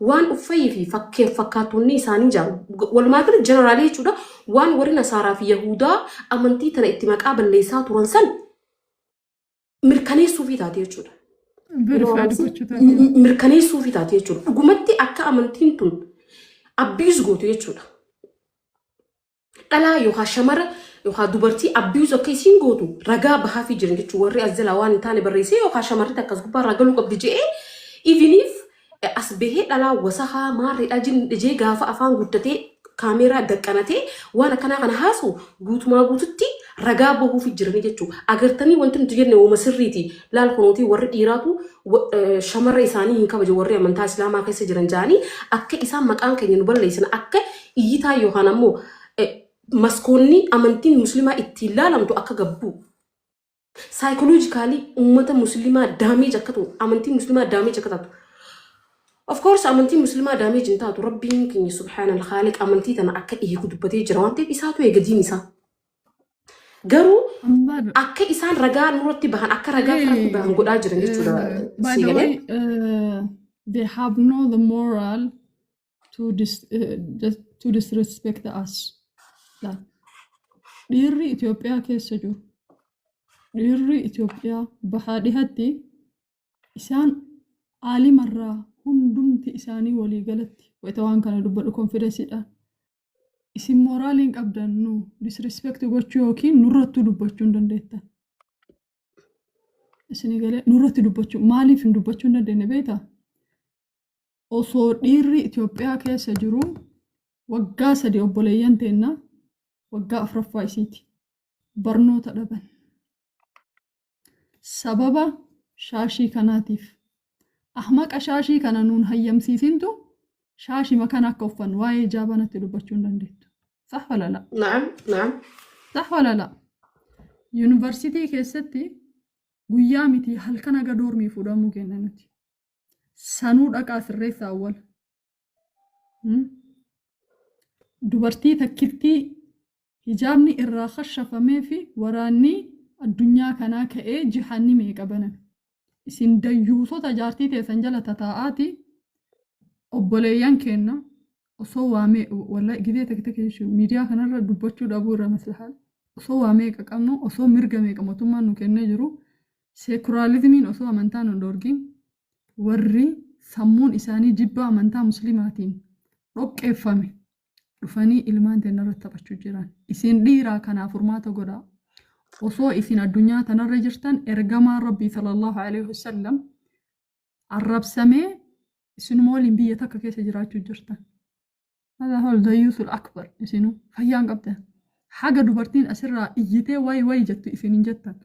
waan uffayii fi fakkaatonni isaanii jaaru walumaa gala jeneraalii jechuudha waan warri nasaaraa fi yahudaa amantii tana itti maqaa balleessaa turan san mirkaneessuufii taate jechuudha. Mirkaneessuufii taate jechuudha. Dhugumatti akka amantiin tun abbiis gootu jechuudha. Dhalaa yookaan shamara yookaan dubartii abbiis akka isiin gootu ragaa bahaa fi jiran jechuudha. Warri azjalaa waan hin taane barreessee yookaan shamarri akkas gubbaa ragaluu qabdi jedhee iviniif as bahee dhalaa wasahaa maarreedhaa jee gaafa afaan guddatee kaameeraa daqqanatee waan akkanaa kana haasu guutumaa guututti ragaa bahuuf jiranii jechuudha. Agartanii wanti nuti jenne uuma sirriiti laal kunuutii warri dhiiraatu shamarra isaanii hin kabaju warri amantaa islaamaa keessa jiran jaanii akka isaan maqaan keenya nu balleessan akka iyyitaa yookaan ammoo maskoonni amantiin muslimaa ittiin laalamtu akka gabbu. Psychologically ummata muslimaa damage akka ta'u amantiin muslimaa damage akka ta'u. Of course amantiin muslimaa damage hin taatu rabbiin keenya subhaanal khaaliq amantii tana akka eegu dubbatee jira waan ta'eef isaatu eegadiin isaa. Garuu akka isaan ragaa nurratti bahan akka ragaa irratti bahan godhaa jiran jechuudha. By the way, they have no the moral to disrespect us. Dhiirri Itoophiyaa keessa jiru. Dhiirri Itoophiyaa bahaa dhihatti isaan aalimarraa hundumti isaanii walii galatti wayita waan kana dubbadhu konfidensiidhaan. Isin moraaliin qabdan nu disrespect gochuu yookiin nurratti dubbachuu hin dandeettan. Isin galee nurratti dubbachuu maaliif hin dubbachuu hin dandeenye beektaa? Osoo dhiirri Itoophiyaa keessa jiru waggaa 3 obboleeyyan teenna waggaa 4ffaa isiiti. Barnoota dhaban. Sababa shaashii kanaatiif. Ahmaqa shaashii kana nuun hayyamsiisintu shaashii makan akka uffan waa'ee jaabanatti dubbachuu hin dandeettu. Sah wala la? Naam. Sah wala la? Yuunivarsiitii keessatti guyyaa miti halkan aga doormii fuudhamuu kenna nuti. Sanuu dhaqaa sirreessa awwal. Dubartii takkittii hijaabni irraa khashafamee fi waraanni addunyaa kanaa ka'ee jihaanni meeqa baname. Isin dayyuusota jaartii teessan jala tataa'aati obboleeyyan kenna osoo waamee wallahi gidee takka keessu miidiyaa kanarra dubbachuu dhabuu irra maslahaa osoo waamee qabnu osoo mirga meeqa mootummaan nu kennee jiru seekuraalizimiin osoo amantaan hin dorgin warri sammuun isaanii jibba amantaa muslimaatiin dhoqqeeffame dhufanii ilmaan teenarratti taphachuu jiran. Isin dhiiraa kanaaf furmaata godhaa. Osoo isin addunyaa tanarra jirtan ergamaan Rabbii sallallahu alaihi wasallam arrabsamee isin mooliin biyya takka keessa jiraachuu jirtan. Hada hol dayyuusul akbar isinu fayyaan qabdan. Haga dubartiin asirraa iyyitee wayi jettu isin hin jettan.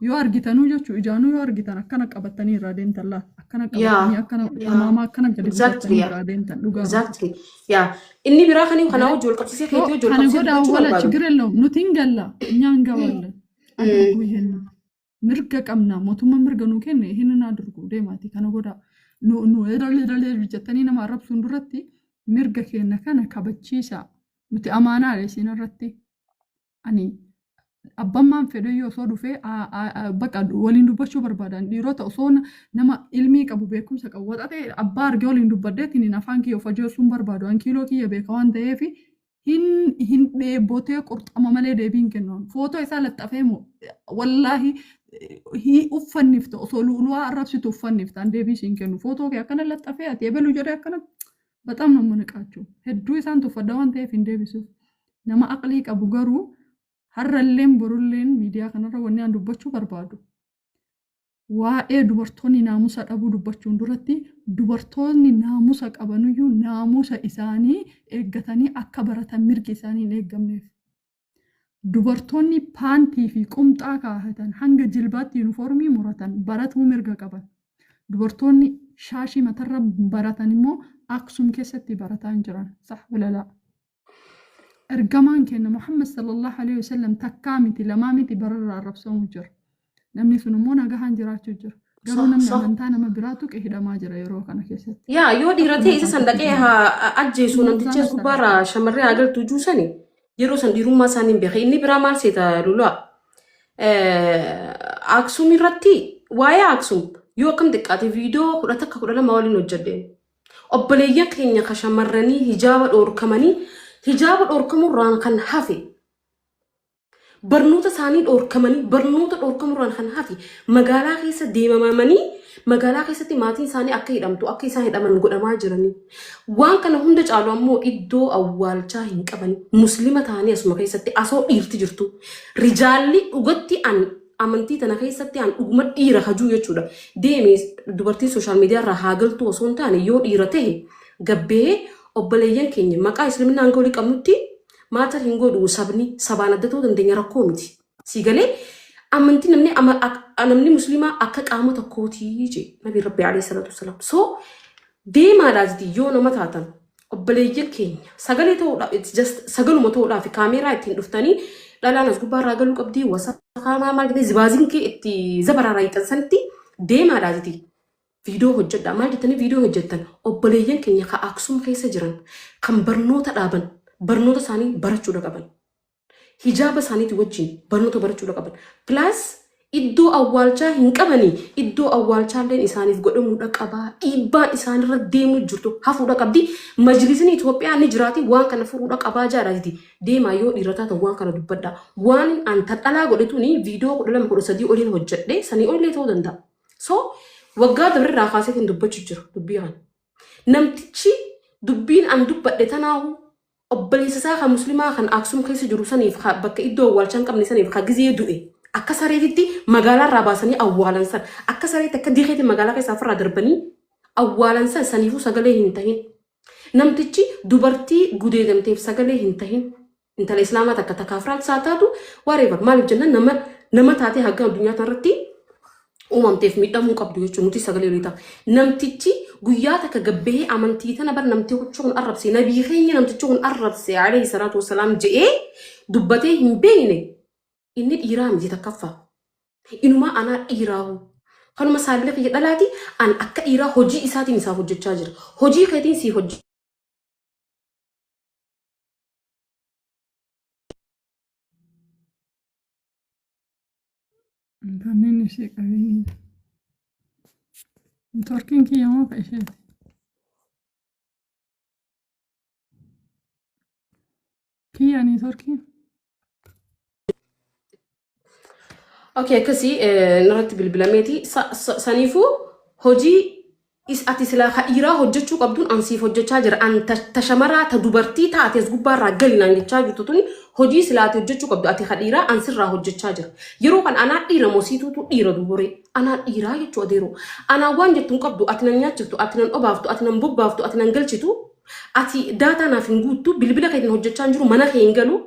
Yoo argitanuu jechuu ijaanuu yoo argitan akkana qabatanii irraa deemtan laa akkana qabatanii akkana amaamaa akkana gadi qabatanii irraa deemtan dhugaa. Exactly. Yeah. Inni biraa kanii kana wajjin wal qabsiisee keetii wajjin wal qabsiisee dubbachuu barbaadu. ችግር የለውም nuti hin galla እኛ እንገባለን. አድርጉ ይሄንን mirga qabna mootummaa mirga nuu kenne ይሄንን አድርጉ deemaati kana godha nu edalee jettanii nama arrabsuun duratti mirga kenna kana kabachiisa nuti amaanaa isin irratti ani abbammaan fedhayyoo osoo dhufee baqa waliin dubbachuu barbaadan dhiirota osoo nama ilmii qabu beekumsa qabu waxatee abbaa argee waliin dubbaddeetiin afaan kiyya of ajeessuun barbaadu an kiiloo kiyya beeka waan ta'eef hin dheebotee qurxama malee deebiin kennuun footoo isaa laxxafee moo wallaahi uffannifta osoo lu'ulu'aa arrabsitu uffanniftaan deebii siin kennu footoo kee akkana laxxafee ati eebelu jedhee akkana baxam nama niqaachuu hedduu isaan tuffadda waan ta'eef hin deebisuuf nama aqlii qabu garuu harralleen borulleen miidiyaa kanarra wanni aan dubbachuu barbaadu. Waa'ee dubartoonni naamusa dhabuu dubbachuun duratti dubartoonni naamusa qabanuyyuu naamusa isaanii eeggatanii akka baratan mirgi isaanii hin eeggamneef. Dubartoonni paantii fi qumxaa kaahatan hanga jilbaatti yuunifoormii muratan baratuu mirga qaban. Dubartoonni shaashii matarra baratan immoo Aksum keessatti barataa hin jiran. Sah walalaa. Ergamaan kenna Muhammad sallallahu alaihi wasallam takkaa miti lamaa miti bararraa arrabsamuu jira. Namni sun immoo nagahaan jiraachuu jira. Garuu namni amantaa nama biraatu hidhamaa jira yeroo kana keessatti. Yaa yoo dhiiratee isa sandaqee haa ajjeesu namticha gubbaarraa shamarree agartuu juusani yeroo san dhiirummaa isaanii hin beekan inni biraa maal seeta lulaa. Aksum irratti waa'ee Aksum yoo akkam xiqqaate viidiyoo 12 waliin hojjedheen. Obboleeyyan keenya ka shamarranii hijaaba dhoorkamanii hijaaba dhoorkamurraan kan hafe barnoota isaanii dhoorkamanii barnoota dhoorkamurraan kan hafe magaalaa keessa deemamanii magaalaa keessatti maatiin isaanii akka hidhamtu akka isaan hidhaman godhamaa jiranii waan kana hunda caalu ammoo iddoo awwaalchaa hin qaban muslima ta'anii asuma keessatti asoo dhiirti jirtu rijaalli dhugatti an amantii tana keessatti an dhuguma dhiira hajuu jechuudha deemee dubartii sooshaal miidiyaa irraa haa galtu osoo hin taane yoo dhiira ta'e gabbee obboleeyyan keenya maqaa islaminaa hanga olii qabnutti maatar hin godhu sabni sabaan adda ta'uu dandeenya rakkoo miti. Si galee amantii namni musliimaa akka qaama tokkootii je nabi rabbi alayhi salatu wasalam. So deemaadhaati yoo nama taatan obboleeyyan keenya sagalee ta'uudhaaf it's just sagaluma ta'uudhaaf kaameeraa ittiin dhuftanii dhalaan as gubbaa irraa galuu qabdii wasaqaa maal jedhee zibaaziin kee itti zabaraaraa hiixan sanitti deemaadhaati. Viidiyoo hojjedha maal jettanii viidiyoo hojjettan obboleeyyan keenya ka Aksum keessa jiran kan barnoota dhaaban barnoota isaanii barachuudha qaban hijaaba isaaniitti wajjin barnoota barachuudha qaban plus iddoo awwaalchaa hin qabanii iddoo awwaalchaalleen isaaniif godhamuudha qabaa dhiibbaan isaanirra deemuu jirtu hafuudha qabdi majlisni Itoophiyaa ni jiraati waan kana furuudha qabaa jaaraati deemaa yoo dhiirataa ta'u waan kana dubbadha waan anta dhalaa godhetuuni viidiyoo 12 oliin hojjedhe sanii ollee ta'uu danda'a. So waggaa dabirraa kaaseetiin dubbachuu jira dubbii kana namtichi dubbiin an dubbadhe tanaahu obboleessa isaa kan musliimaa kan Aksum keessa jiru saniif bakka iddoo awwaalchaa hin qabne saniif ka gizee du'e akka sareetitti magaalaa irraa baasanii awwaalan san akka sareetti akka diiqeetti magaalaa keessaa ofirraa darbanii awwaalan san saniifuu sagalee hin tahin namtichi dubartii gudeedamteef sagalee hin tahin intala islaamaa takka takkaafraal saa taatu whatever maaliif jennaan nama taatee hagga addunyaa tanarratti uumamteef miidhamuu qabdu jechuun nuti sagalee oliitaaf namtichi guyyaa takka gabbee amantii tana bar namti kun arrabse nabii keenya namtichi kun arrabse alayhi salatu wasalaam je'ee dubbatee hin beekne inni dhiiraa miti takkaffaa inumaa anaa dhiiraahu kanuma saallee kiyya dhalaati an akka dhiiraa hojii isaatiin isaaf hojjechaa jira hojii keetiin sii hojii Kanneen ishee qabeenya. Neetwoorkiin kiyya moo ka isheeti? Kiyya neetwoorkiin? Okay, akkasii narratti bilbilameeti saniifuu hojii ati silaa dhiiraa hojjechuu qabduun ansiif hojjechaa jira an tashamaraa ta dubartii taates gubbaarraa galinaan jechaa jirtu tuni hojii silaa ati hojjechuu qabdu ati dhiiraa ansirraa hojjechaa jira yeroo kan anaa dhiira mosiituutu dhiira duburee anaa dhiiraa jechuu adeeru anaa waan jettuun qabdu ati nan nyaachiftu ati nan obaaftu ati nan bobbaaftu ati nan galchitu ati daataa naaf hin guuttu bilbila keetiin hojjechaa jiru mana kee hin galu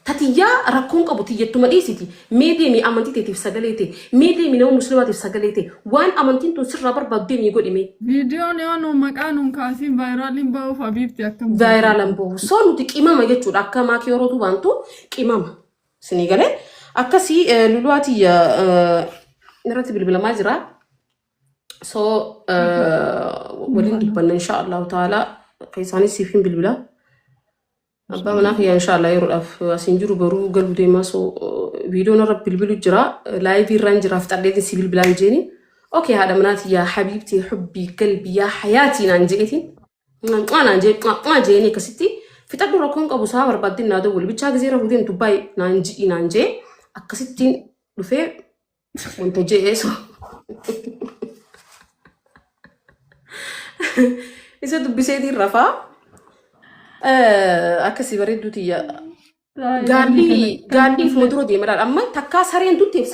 tatiyyaa rakkoon qabu tiyyettuma dhiisiti meedeemi amantii teetiif sagalee ta'e meedeemi nama musliimaatiif sagalee ta'e waan amantiin tun sirraa barbaaddu deemii godhime. Viidiyoon yoo maqaan nuun kaasiin vaayiraaliin bahuuf habiibti akkam. Vaayiraalaan bahu soo nuti qimama jechuudha akka maakii yerootu baantu qimama sinii galee akkasii luluwaati irratti bilbilamaa jira soo waliin dubbanna insha Allahu ta'ala keessaanis siif hin bilbila. Abbaa manaa kiyya inshallah yeroodhaaf asiin jiru baruu galuu deemaa soo viidiyoon irra bilbilu jira laayivii irraan jiraaf xalleetiin si bilbilaan jeeni okay haadha manaati yaa habiibti hubbii qalbii yaa hayaatii naan jeetiin naan jeeni akkasitti fixadhu rakkoon qabu saa barbaaddin naa dawwal bichaa gisee rafuutiin dubbaay naan jee akkasittiin dhufee wanta jee soo isa dubbiseetiin rafaa akkasii bareedduuti gaalli fuuldura deemadhaan amma takkaa sareen dutteef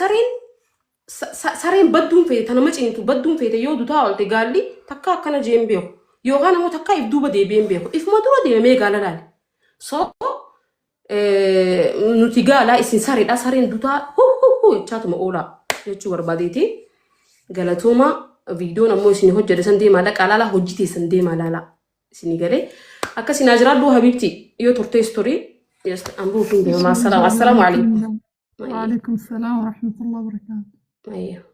sareen badduun feete tana maciintu badduun feete yoo dutaa oolte gaalli takkaa akkana jeen beeku yookaan ammoo takkaa if duuba deebi'een beeku ifuma dura deemamee gaala laale so nuti gaalaa isin sareedha sareen dutaa jechaatuma oolaa jechuu barbaadeeti galatooma viidiyoon ammoo isin hojjete san deemaa dhaqaa laalaa hojjitee san deemaa laalaa isin galee akkasii naa jiraadhu habiibti yoo turte storii ambuu hin deema assalaamu alaykum وعليكم السلام ورحمة الله وبركاته. أيوه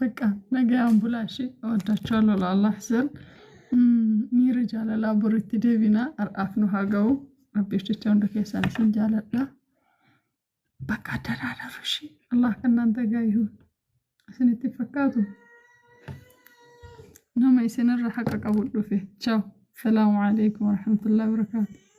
بقى نجي أمبولاشي وداشالو لله حسن ميري جالا لا بريتي ديبنا أرأفنو هاقو ربي اشتشون دكي سانسين جالا لا بقى درالا رشي الله كنا انتقايهون عشان اتفكاتو نما يسنر حقق أبو الرفيه تشاو السلام عليكم ورحمة الله وبركاته.